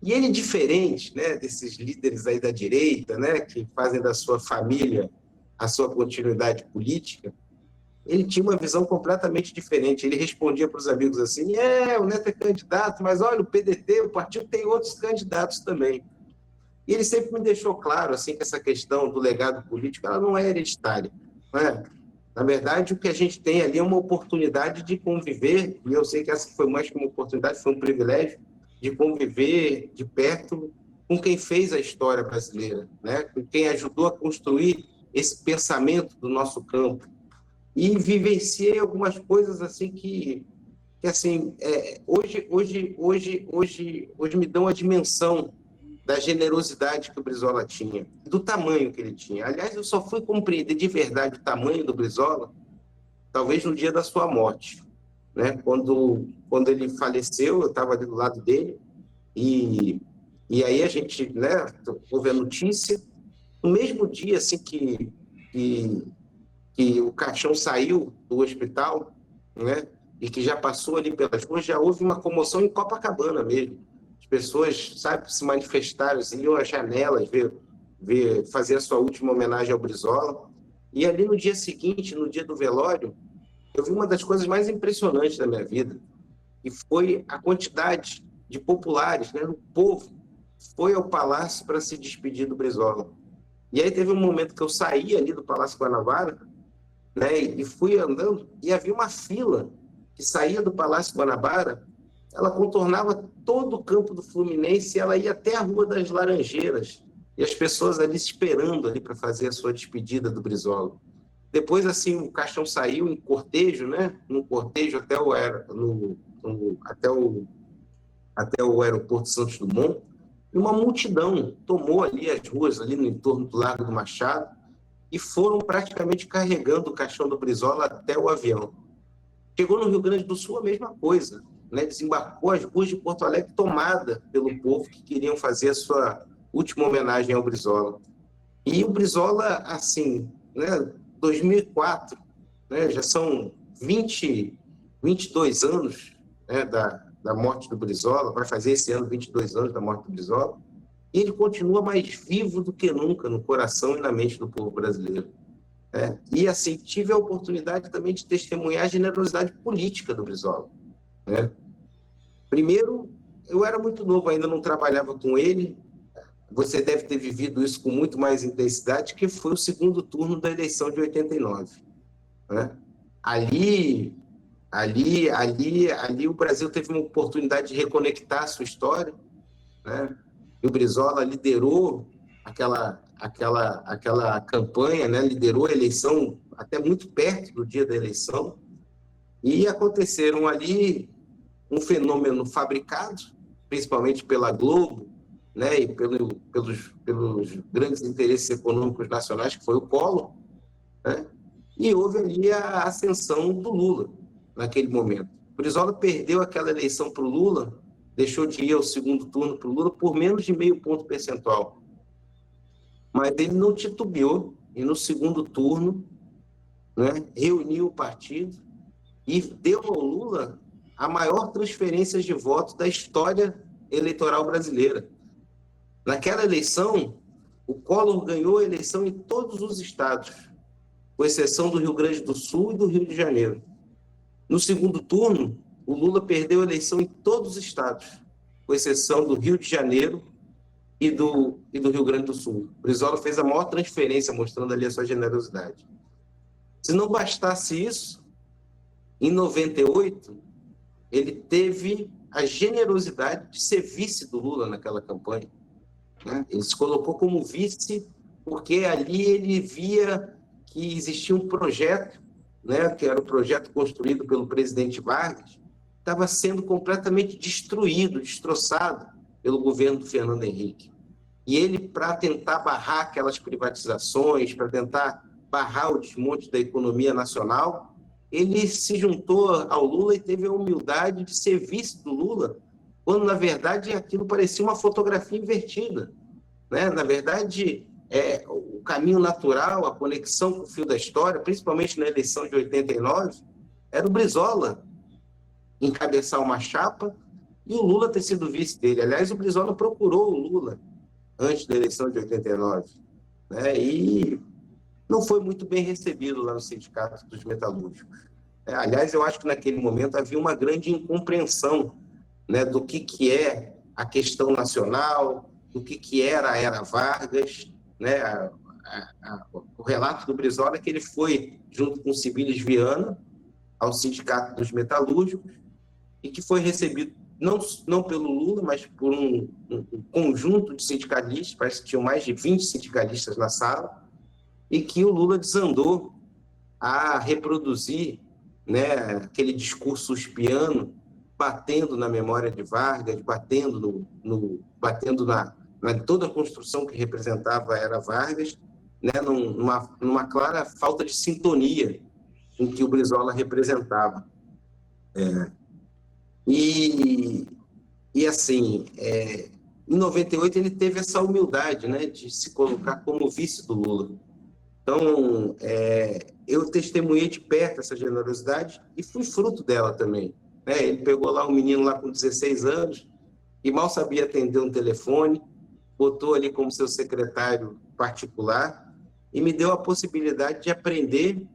E ele, diferente, né, desses líderes aí da direita, né, que fazem da sua família a sua continuidade política, ele tinha uma visão completamente diferente. Ele respondia para os amigos assim, o Neto é candidato, mas olha, o PDT, o partido tem outros candidatos também. E ele sempre me deixou claro, assim, que essa questão do legado político, ela não é hereditária, né? Na verdade, o que a gente tem ali é uma oportunidade de conviver, e eu sei que essa foi mais que uma oportunidade, foi um privilégio, de conviver de perto com quem fez a história brasileira, né? Com quem ajudou a construir esse pensamento do nosso campo. E vivenciei algumas coisas assim que assim, hoje me dão a dimensão da generosidade que o Brizola tinha, do tamanho que ele tinha. Aliás, eu só fui compreender de verdade o tamanho do Brizola, talvez no dia da sua morte, né? Quando ele faleceu, eu estava ali do lado dele, e aí a gente, né, houve a notícia, no mesmo dia, assim, que o caixão saiu do hospital, né, e que já passou ali pelas ruas, já houve uma comoção em Copacabana mesmo. As pessoas, sabe, se manifestaram, assim, iam às janelas fazer a sua última homenagem ao Brizola. E ali no dia seguinte, no dia do velório, eu vi uma das coisas mais impressionantes da minha vida, e foi a quantidade de populares, né, o povo foi ao Palácio para se despedir do Brizola. E aí teve um momento que eu saí ali do Palácio Guanabara, né, e fui andando, e havia uma fila que saía do Palácio Guanabara, ela contornava todo o campo do Fluminense, e ela ia até a Rua das Laranjeiras, e as pessoas ali esperando ali para fazer a sua despedida do Brizola. Depois, assim, o caixão saiu em cortejo, né, num cortejo até o aeroporto Santos Dumont, e uma multidão tomou ali as ruas, ali no entorno do Largo do Machado, e foram praticamente carregando o caixão do Brizola até o avião. Chegou no Rio Grande do Sul a mesma coisa, né? Desembarcou as ruas de Porto Alegre tomada pelo povo que queriam fazer a sua última homenagem ao Brizola. E o Brizola, assim, né, 2004, né, já são 22 anos, né, da morte do Brizola, vai fazer esse ano 22 anos da morte do Brizola, e ele continua mais vivo do que nunca no coração e na mente do povo brasileiro. E, assim, tive a oportunidade também de testemunhar a generosidade política do Brizola, né? Primeiro, eu era muito novo, ainda não trabalhava com ele, você deve ter vivido isso com muito mais intensidade, que foi o segundo turno da eleição de 89, né? Ali o Brasil teve uma oportunidade de reconectar a sua história, né? E o Brizola liderou aquela campanha, né? Liderou a eleição até muito perto do dia da eleição, e aconteceram ali um fenômeno fabricado, principalmente pela Globo, né? E pelos grandes interesses econômicos nacionais, que foi o Collor, né? E houve ali a ascensão do Lula naquele momento. O Brizola perdeu aquela eleição para o Lula, deixou de ir ao segundo turno para o Lula por menos de meio ponto percentual. Mas ele não titubeou, e no segundo turno, né, reuniu o partido e deu ao Lula a maior transferência de votos da história eleitoral brasileira. Naquela eleição, o Collor ganhou a eleição em todos os estados, com exceção do Rio Grande do Sul e do Rio de Janeiro. No segundo turno, o Lula perdeu a eleição em todos os estados, com exceção do Rio de Janeiro e do Rio Grande do Sul. O Brizola fez a maior transferência, mostrando ali a sua generosidade. Se não bastasse isso, em 98, ele teve a generosidade de ser vice do Lula naquela campanha, né? Ele se colocou como vice porque ali ele via que existia um projeto, né, que era o projeto construído pelo presidente Vargas, estava sendo completamente destruído, destroçado pelo governo do Fernando Henrique. E ele, para tentar barrar aquelas privatizações, para tentar barrar o desmonte da economia nacional, ele se juntou ao Lula e teve a humildade de ser vice do Lula, quando, na verdade, aquilo parecia uma fotografia invertida, né? Na verdade, o caminho natural, a conexão com o fio da história, principalmente na eleição de 89, era o Brizola encabeçar uma chapa e o Lula ter sido vice dele. Aliás, o Brizola procurou o Lula antes da eleição de 89, né? E não foi muito bem recebido lá no Sindicato dos Metalúrgicos. Aliás, eu acho que naquele momento havia uma grande incompreensão, né, do que é a questão nacional, do que era a Era Vargas, né? O relato do Brizola é que ele foi, junto com o Civilis Viana, ao Sindicato dos Metalúrgicos, e que foi recebido não pelo Lula, mas por um conjunto de sindicalistas, parece que tinham mais de 20 sindicalistas na sala, e que o Lula desandou a reproduzir, né, aquele discurso uspiano, batendo na memória de Vargas, batendo na toda a construção que representava a Era Vargas, né, numa clara falta de sintonia com que o Brizola representava. E assim, em 98 ele teve essa humildade, né, de se colocar como vice do Lula. Então, eu testemunhei de perto essa generosidade e fui fruto dela também, né? Ele pegou lá um menino lá com 16 anos e mal sabia atender um telefone, botou ali como seu secretário particular e me deu a possibilidade de aprender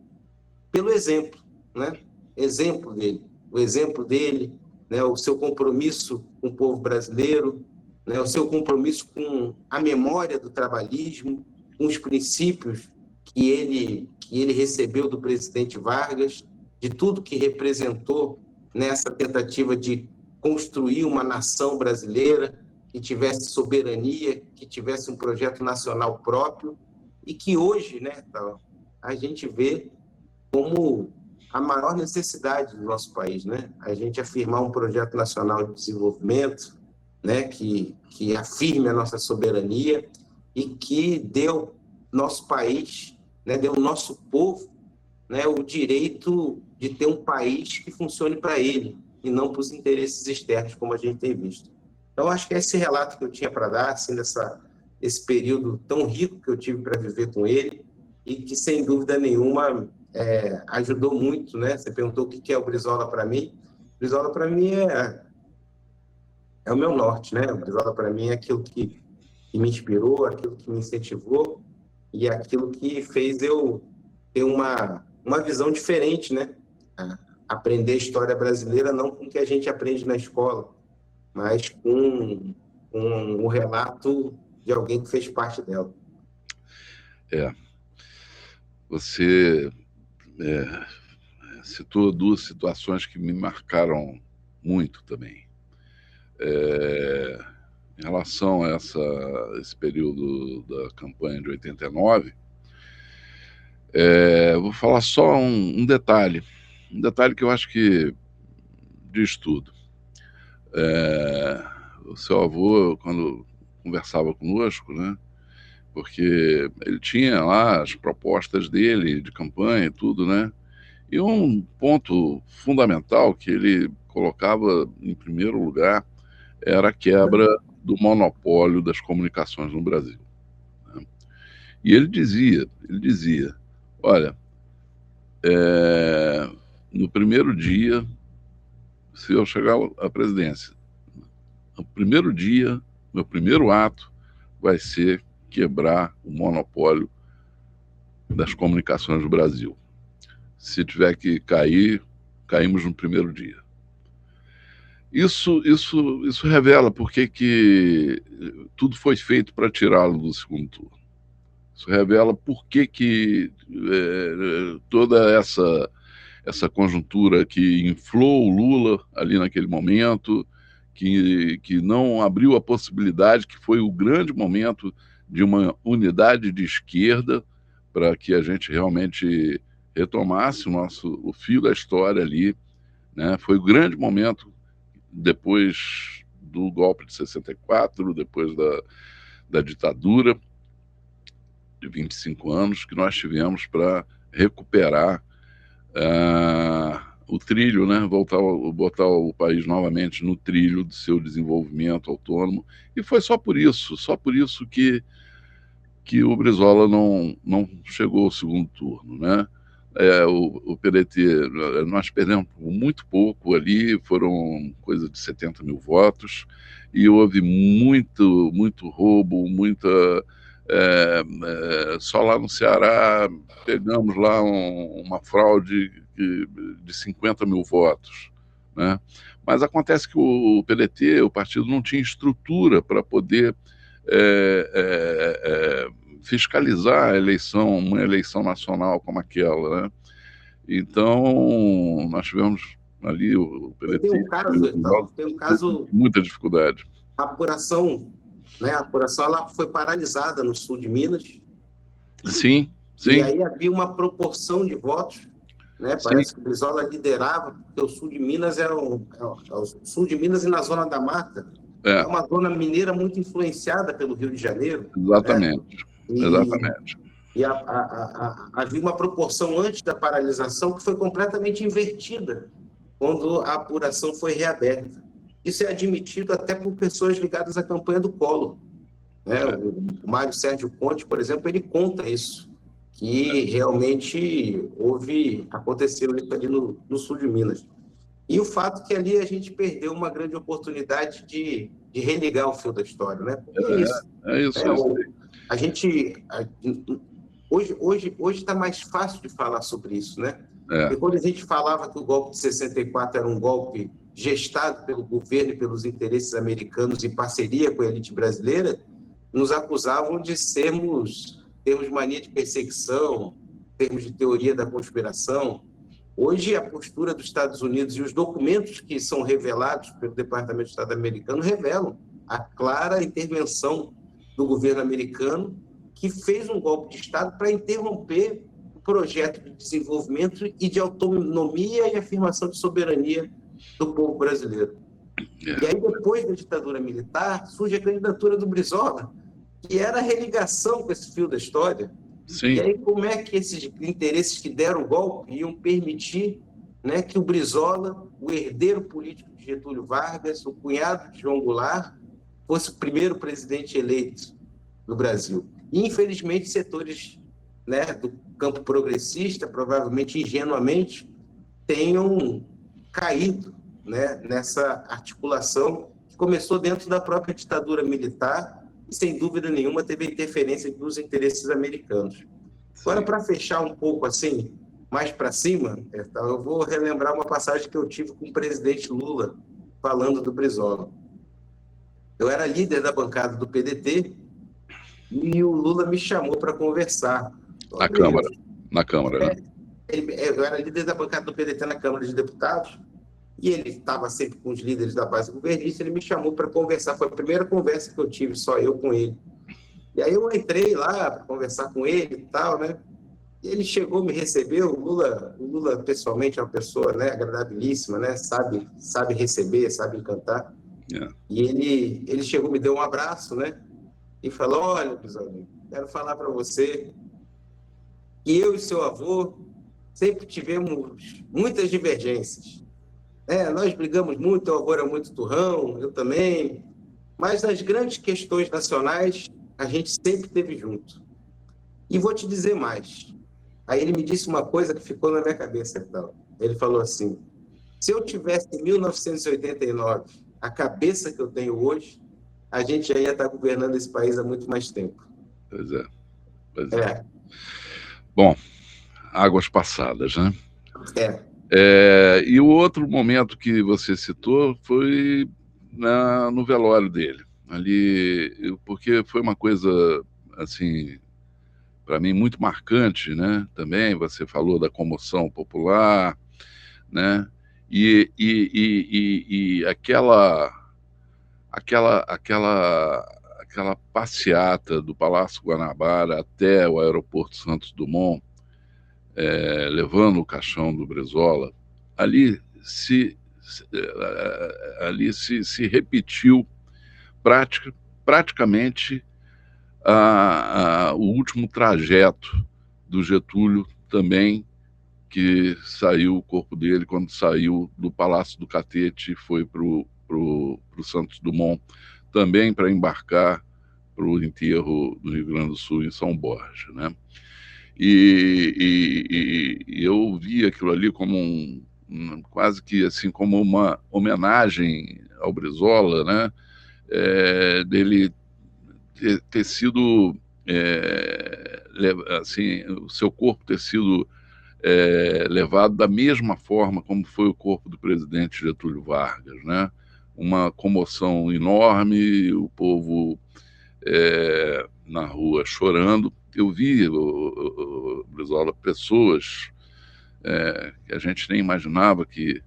pelo exemplo, né? O exemplo dele, né? O seu compromisso com o povo brasileiro, né? O seu compromisso com a memória do trabalhismo, com os princípios que ele recebeu do presidente Vargas, de tudo que representou nessa tentativa de construir uma nação brasileira que tivesse soberania, que tivesse um projeto nacional próprio e que hoje, né, a gente vê como a maior necessidade do nosso país, né? A gente afirmar um projeto nacional de desenvolvimento, né, que afirme a nossa soberania e que dê ao nosso país, né, dê ao nosso povo, né, o direito de ter um país que funcione para ele e não para os interesses externos, como a gente tem visto. Então, acho que é esse relato que eu tinha para dar, assim, esse período tão rico que eu tive para viver com ele e que, sem dúvida nenhuma, ajudou muito, né? Você perguntou o que é o Brizola para mim. O Brizola para mim é o meu norte, né? O Brizola para mim é aquilo que me inspirou, aquilo que me incentivou e aquilo que fez eu ter uma visão diferente, né? Aprender a história brasileira não com o que a gente aprende na escola, mas com o relato de alguém que fez parte dela. Você citou duas situações que me marcaram muito também. Em relação a esse período da campanha de 89, vou falar só um detalhe que eu acho que diz tudo. O seu avô, quando conversava conosco, né, porque ele tinha lá as propostas dele de campanha e tudo, né, e um ponto fundamental que ele colocava em primeiro lugar era a quebra do monopólio das comunicações no Brasil, né? E ele dizia, olha, no primeiro dia, se eu chegar à presidência, no primeiro dia, meu primeiro ato vai ser quebrar o monopólio das comunicações do Brasil. Se tiver que cair caímos no primeiro dia. Isso revela porque que tudo foi feito para tirá-lo do segundo turno. Isso revela por que toda essa conjuntura que inflou o Lula ali naquele momento, que não abriu a possibilidade, que foi o grande momento de uma unidade de esquerda para que a gente realmente retomasse o fio da história ali, né? Foi o grande momento depois do golpe de 64, depois da ditadura de 25 anos, que nós tivemos para recuperar o trilho, né? Botar o país novamente no trilho do seu desenvolvimento autônomo. E foi só por isso que o Brizola não chegou ao segundo turno, né? O PDT, nós perdemos muito pouco ali, foram coisa de 70 mil votos, e houve muito roubo, só lá no Ceará pegamos lá uma fraude de 50 mil votos, né? Mas acontece que o PDT, o partido, não tinha estrutura para poder fiscalizar uma eleição nacional como aquela, né? Então, nós tivemos ali o PDT... Tem um caso... Muita dificuldade. A apuração, né? A apuração ela foi paralisada no sul de Minas. Sim. E aí havia uma proporção de votos, né? Parece que o Brizola liderava, porque o sul de Minas o sul de Minas e na Zona da Mata é uma zona mineira muito influenciada pelo Rio de Janeiro. Exatamente. Né? Exatamente. E havia uma proporção antes da paralisação que foi completamente invertida quando a apuração foi reaberta. Isso é admitido até por pessoas ligadas à campanha do Collor. Né? O Mário Sérgio Conte, por exemplo, ele conta isso, que realmente aconteceu isso ali no sul de Minas. E o fato que ali a gente perdeu uma grande oportunidade de religar o fio da história, né? É isso. A gente... Hoje está mais fácil de falar sobre isso, né? E quando a gente falava que o golpe de 64 era um golpe gestado pelo governo e pelos interesses americanos em parceria com a elite brasileira, nos acusavam de termos mania de perseguição, termos de teoria da conspiração. Hoje, a postura dos Estados Unidos e os documentos que são revelados pelo Departamento de Estado americano revelam a clara intervenção do governo americano, que fez um golpe de Estado para interromper o projeto de desenvolvimento e de autonomia e afirmação de soberania do povo brasileiro. E aí, depois da ditadura militar, surge a candidatura do Brizola, que era a religação com esse fio da história. Sim. E aí, como é que esses interesses que deram o golpe iam permitir, né, que o Brizola, o herdeiro político de Getúlio Vargas, o cunhado de João Goulart, fosse o primeiro presidente eleito no Brasil? E, infelizmente, setores, né, do campo progressista, provavelmente ingenuamente, tenham caído, né, nessa articulação que começou dentro da própria ditadura militar e, sem dúvida nenhuma, teve interferência dos interesses americanos. Agora, para fechar um pouco assim, mais para cima, eu vou relembrar uma passagem que eu tive com o presidente Lula, falando do Brizola. Eu era líder da bancada do PDT e o Lula me chamou para conversar. Na Câmara, né? Eu era líder da bancada do PDT na Câmara de Deputados e ele estava sempre com os líderes da base governista, ele me chamou para conversar. Foi a primeira conversa que eu tive, só eu com ele. E aí eu entrei lá para conversar com ele e tal, né? E ele chegou, me recebeu. O Lula pessoalmente é uma pessoa, né, agradabilíssima, né? Sabe receber, sabe encantar. E ele chegou, me deu um abraço, né? E falou: olha, Brizola, quero falar para você que eu e seu avô sempre tivemos muitas divergências. Nós brigamos muito, teu avô era muito turrão, eu também, mas nas grandes questões nacionais a gente sempre esteve junto. E vou te dizer mais. Aí ele me disse uma coisa que ficou na minha cabeça. Então. Ele falou assim: se eu tivesse em 1989 a cabeça que eu tenho hoje, a gente já ia estar governando esse país há muito mais tempo. Pois é. Bom, águas passadas, né? E o outro momento que você citou foi no velório dele. Ali, porque foi uma coisa, assim, para mim, muito marcante, né? Também você falou da comoção popular, né? E aquela passeata do Palácio Guanabara até o aeroporto Santos Dumont, levando o caixão do Brizola, ali se repetiu praticamente o último trajeto do Getúlio também, que saiu o corpo dele quando saiu do Palácio do Catete e foi para o Santos Dumont, também para embarcar para o enterro do Rio Grande do Sul, em São Borja, né? E eu vi aquilo ali como quase que assim, como uma homenagem ao Brizola, né? Dele ter sido, assim, o seu corpo ter sido levado da mesma forma como foi o corpo do presidente Getúlio Vargas, né? Uma comoção enorme, o povo na rua chorando. Eu vi, Brizola, pessoas que a gente nem imaginava que...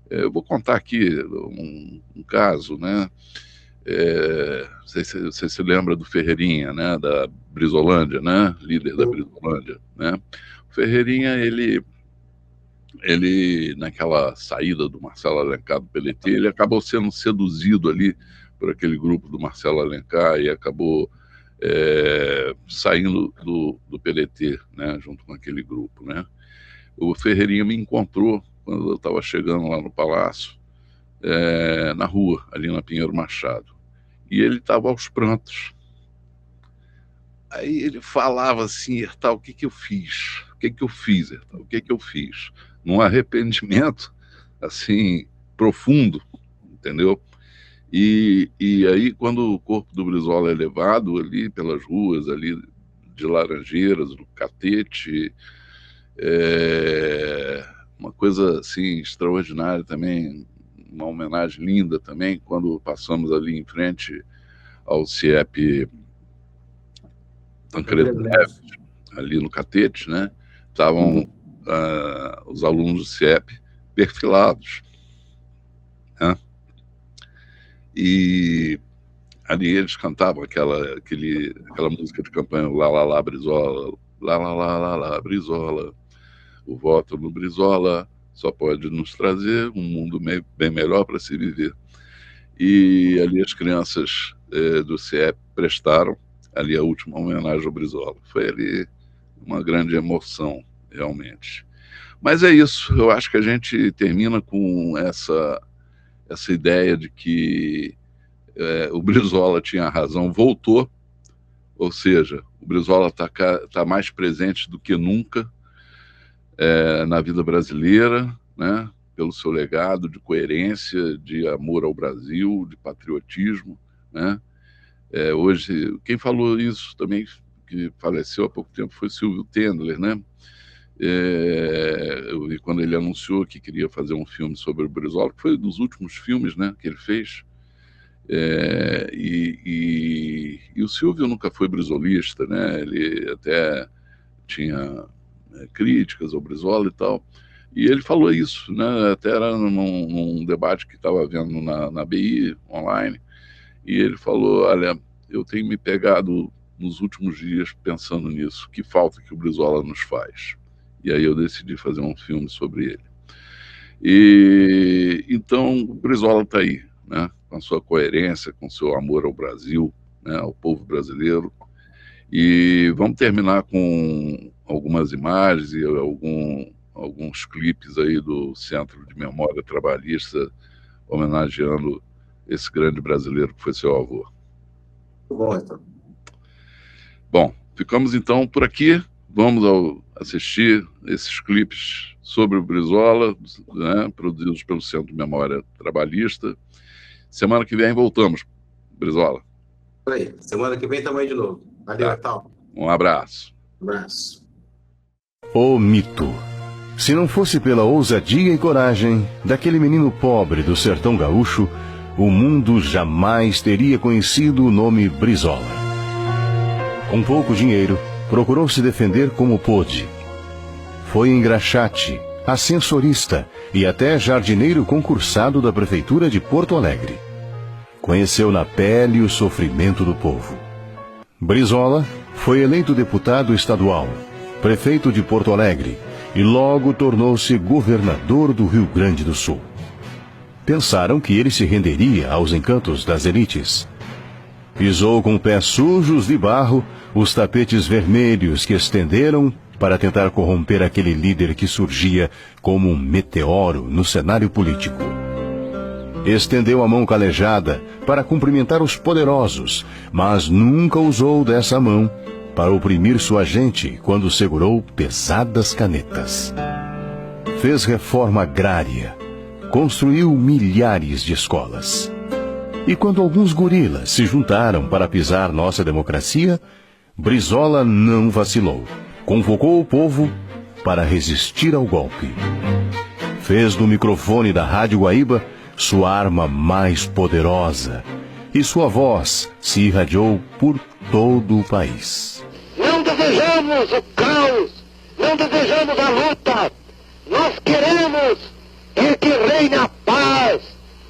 eu vou contar aqui um caso, né? Você se lembra do Ferreirinha, né? Da Brizolândia, né? Líder da Brizolândia, né? O Ferreirinha, ele, naquela saída do Marcelo Alencar do PLT, ele acabou sendo seduzido ali por aquele grupo do Marcelo Alencar e acabou saindo do PLT, né, junto com aquele grupo, né? O Ferreirinha me encontrou quando eu estava chegando lá no Palácio, na rua, ali na Pinheiro Machado, e ele estava aos prantos. Aí ele falava assim: Hertal, o que que eu fiz? O que que eu fiz, Hertal? O que que eu fiz? Num arrependimento, assim, profundo, entendeu? E aí, quando o corpo do Brizola é levado ali pelas ruas, ali de Laranjeiras, do Catete, uma coisa, assim, extraordinária também, uma homenagem linda também, quando passamos ali em frente ao CIEP Tancredo Neves, ali no Catete, né? Estavam os alunos do CIEP perfilados, né? E ali eles cantavam aquela música de campanha, lá, lá, lá, Brizola, lá, lá, lá, lá, lá, Brizola, o voto no Brizola só pode nos trazer um mundo bem melhor para se viver. E ali as crianças do CIEP prestaram ali a última homenagem ao Brizola. Foi ali uma grande emoção, realmente. Mas é isso, eu acho que a gente termina com essa ideia de que o Brizola tinha razão, voltou, ou seja, o Brizola está mais presente do que nunca na vida brasileira, né? Pelo seu legado de coerência, de amor ao Brasil, de patriotismo, né? Hoje, quem falou isso também, que faleceu há pouco tempo, foi Silvio Tendler, né? Eu vi quando ele anunciou que queria fazer um filme sobre o Brizola, que foi um dos últimos filmes, né, que ele fez. E o Silvio nunca foi brizolista, né? Ele até tinha críticas ao Brizola e tal. E ele falou isso, né? Até era num debate que estava havendo na BI online. E ele falou: olha, eu tenho me pegado nos últimos dias pensando nisso, que falta que o Brizola nos faz. E aí eu decidi fazer um filme sobre ele. E então o Brizola está aí, né? Com a sua coerência, com o seu amor ao Brasil, né? Ao povo brasileiro. E vamos terminar com algumas imagens e alguns clipes aí do Centro de Memória Trabalhista, homenageando esse grande brasileiro que foi seu avô. Bom, então. Bom, ficamos então por aqui. Vamos assistir esses clipes sobre o Brizola, né, produzidos pelo Centro de Memória Trabalhista. Semana que vem voltamos, Brizola. Aí, semana que vem estamos aí de novo. Valeu, Tá. Hertal. Um abraço. Um abraço. O mito. Se não fosse pela ousadia e coragem daquele menino pobre do sertão gaúcho, o mundo jamais teria conhecido o nome Brizola. Com pouco dinheiro, procurou se defender como pôde. Foi engraxate, ascensorista e até jardineiro concursado da Prefeitura de Porto Alegre. Conheceu na pele o sofrimento do povo. Brizola foi eleito deputado estadual, prefeito de Porto Alegre e logo tornou-se governador do Rio Grande do Sul. Pensaram que ele se renderia aos encantos das elites. Pisou com pés sujos de barro os tapetes vermelhos que estenderam para tentar corromper aquele líder que surgia como um meteoro no cenário político. Estendeu a mão calejada para cumprimentar os poderosos, mas nunca usou dessa mão para oprimir sua gente quando segurou pesadas canetas. Fez reforma agrária, construiu milhares de escolas. E quando alguns gorilas se juntaram para pisar nossa democracia, Brizola não vacilou. Convocou o povo para resistir ao golpe. Fez do microfone da Rádio Guaíba sua arma mais poderosa e sua voz se irradiou por todo o país. Não desejamos o caos, não desejamos a luta. Nós queremos que reine a paz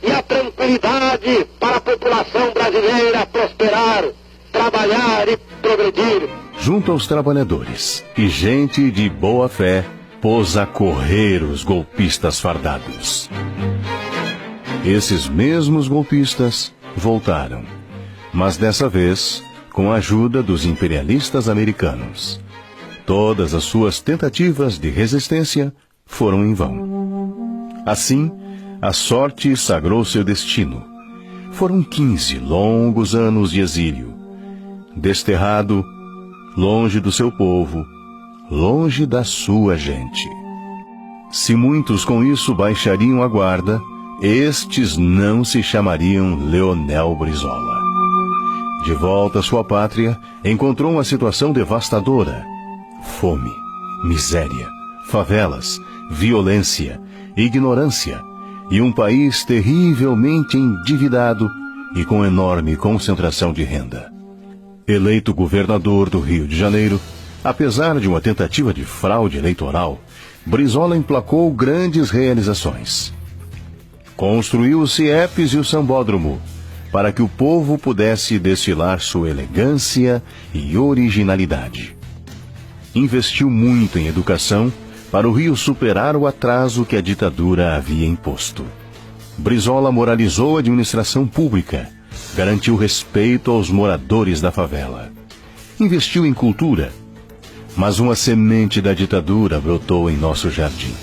e a tranquilidade para a população brasileira prosperar, trabalhar e progredir. Junto aos trabalhadores e gente de boa fé, pôs a correr os golpistas fardados. Esses mesmos golpistas voltaram, mas dessa vez com a ajuda dos imperialistas americanos. Todas as suas tentativas de resistência foram em vão. Assim, a sorte sagrou seu destino. Foram 15 longos anos de exílio. Desterrado, longe do seu povo, longe da sua gente. Se muitos com isso baixariam a guarda, estes não se chamariam Leonel Brizola. De volta à sua pátria, encontrou uma situação devastadora. Fome, miséria, favelas, violência, ignorância e um país terrivelmente endividado e com enorme concentração de renda. Eleito governador do Rio de Janeiro, apesar de uma tentativa de fraude eleitoral, Brizola emplacou grandes realizações. Construiu os CIEPs e o sambódromo, para que o povo pudesse desfilar sua elegância e originalidade. Investiu muito em educação para o Rio superar o atraso que a ditadura havia imposto. Brizola moralizou a administração pública, garantiu respeito aos moradores da favela. Investiu em cultura, mas uma semente da ditadura brotou em nosso jardim.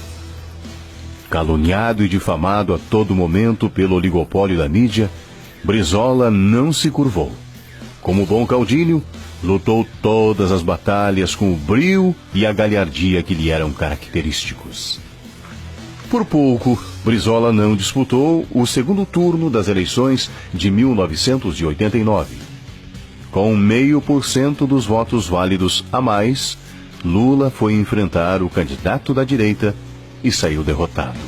Caluniado e difamado a todo momento pelo oligopólio da mídia, Brizola não se curvou. Como bom caudilho, lutou todas as batalhas com o brio e a galhardia que lhe eram característicos. Por pouco, Brizola não disputou o segundo turno das eleições de 1989. Com 0,5% dos votos válidos a mais, Lula foi enfrentar o candidato da direita e saiu derrotado.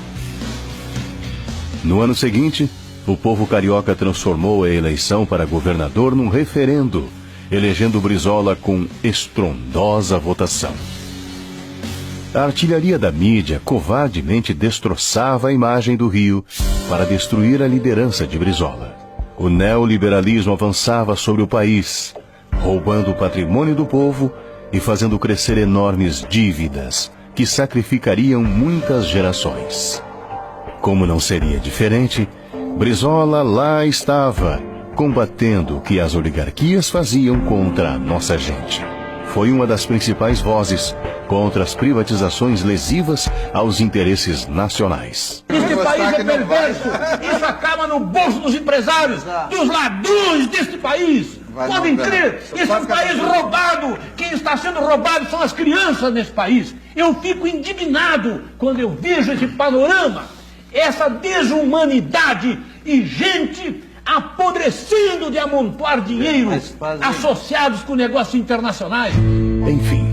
No ano seguinte, o povo carioca transformou a eleição para governador num referendo, elegendo Brizola com estrondosa votação. A artilharia da mídia covardemente destroçava a imagem do Rio para destruir a liderança de Brizola. O neoliberalismo avançava sobre o país, roubando o patrimônio do povo e fazendo crescer enormes dívidas que sacrificariam muitas gerações. Como não seria diferente, Brizola lá estava, combatendo o que as oligarquias faziam contra a nossa gente. Foi uma das principais vozes contra as privatizações lesivas aos interesses nacionais. Este país é perverso. Isso acaba no bolso dos empresários, dos ladrões deste país. Podem crer, esse é um país roubado. Quem está sendo roubado são as crianças nesse país. Eu fico indignado quando eu vejo esse panorama, essa desumanidade e gente apodrecendo de amontoar dinheiro associados com negócios internacionais. Enfim,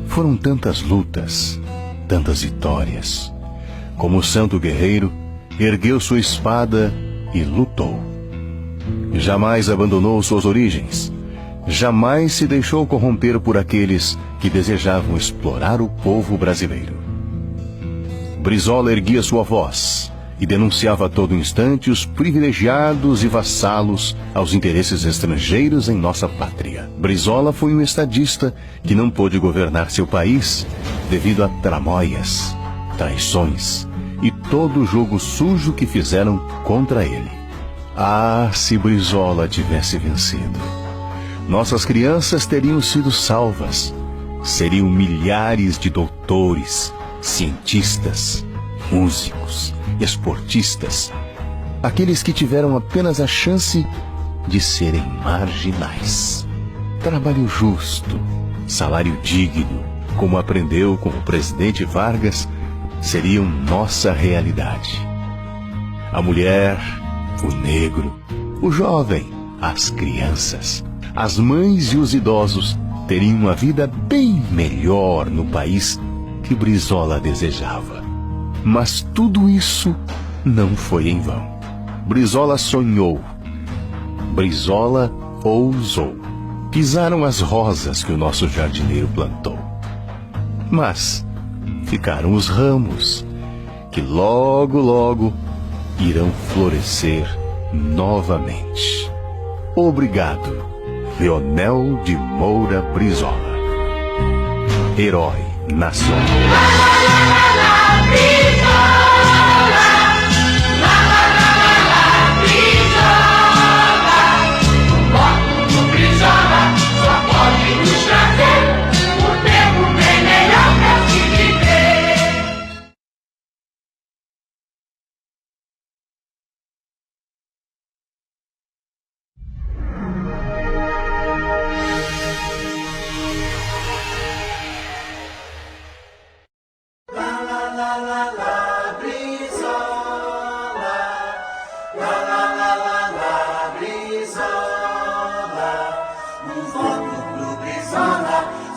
foram tantas lutas, tantas vitórias. Como santo guerreiro, ergueu sua espada e lutou. Jamais abandonou suas origens. Jamais se deixou corromper por aqueles que desejavam explorar o povo brasileiro. Brizola erguia sua voz e denunciava a todo instante os privilegiados e vassalos aos interesses estrangeiros em nossa pátria. Brizola foi um estadista que não pôde governar seu país devido a tramóias, traições e todo o jogo sujo que fizeram contra ele. Ah, se Brizola tivesse vencido! Nossas crianças teriam sido salvas. Seriam milhares de doutores, cientistas, músicos, esportistas, aqueles que tiveram apenas a chance de serem marginais. Trabalho justo, salário digno, como aprendeu com o presidente Vargas, seriam nossa realidade. A mulher, o negro, o jovem, as crianças, as mães e os idosos teriam uma vida bem melhor no país que Brizola desejava. Mas tudo isso não foi em vão. Brizola sonhou. Brizola ousou. Pisaram as rosas que o nosso jardineiro plantou. Mas ficaram os ramos, que logo, logo irão florescer novamente. Obrigado, Leonel de Moura Brizola, herói nacional.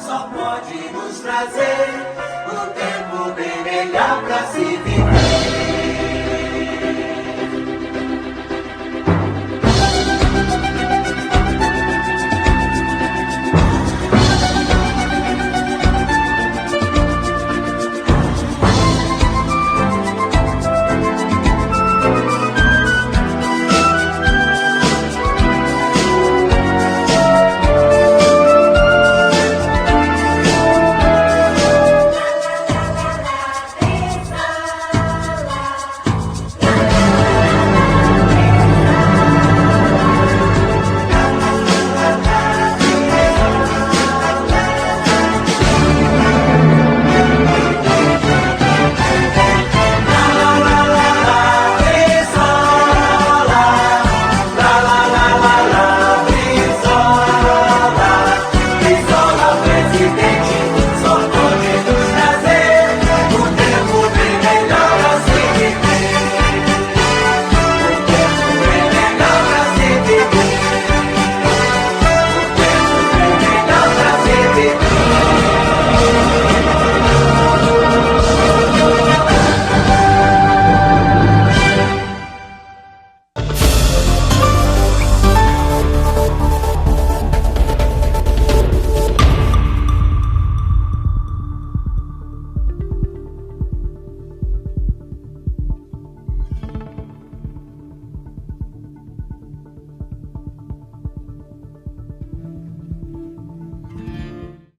Só pode nos trazer um tempo bem melhor pra se viver.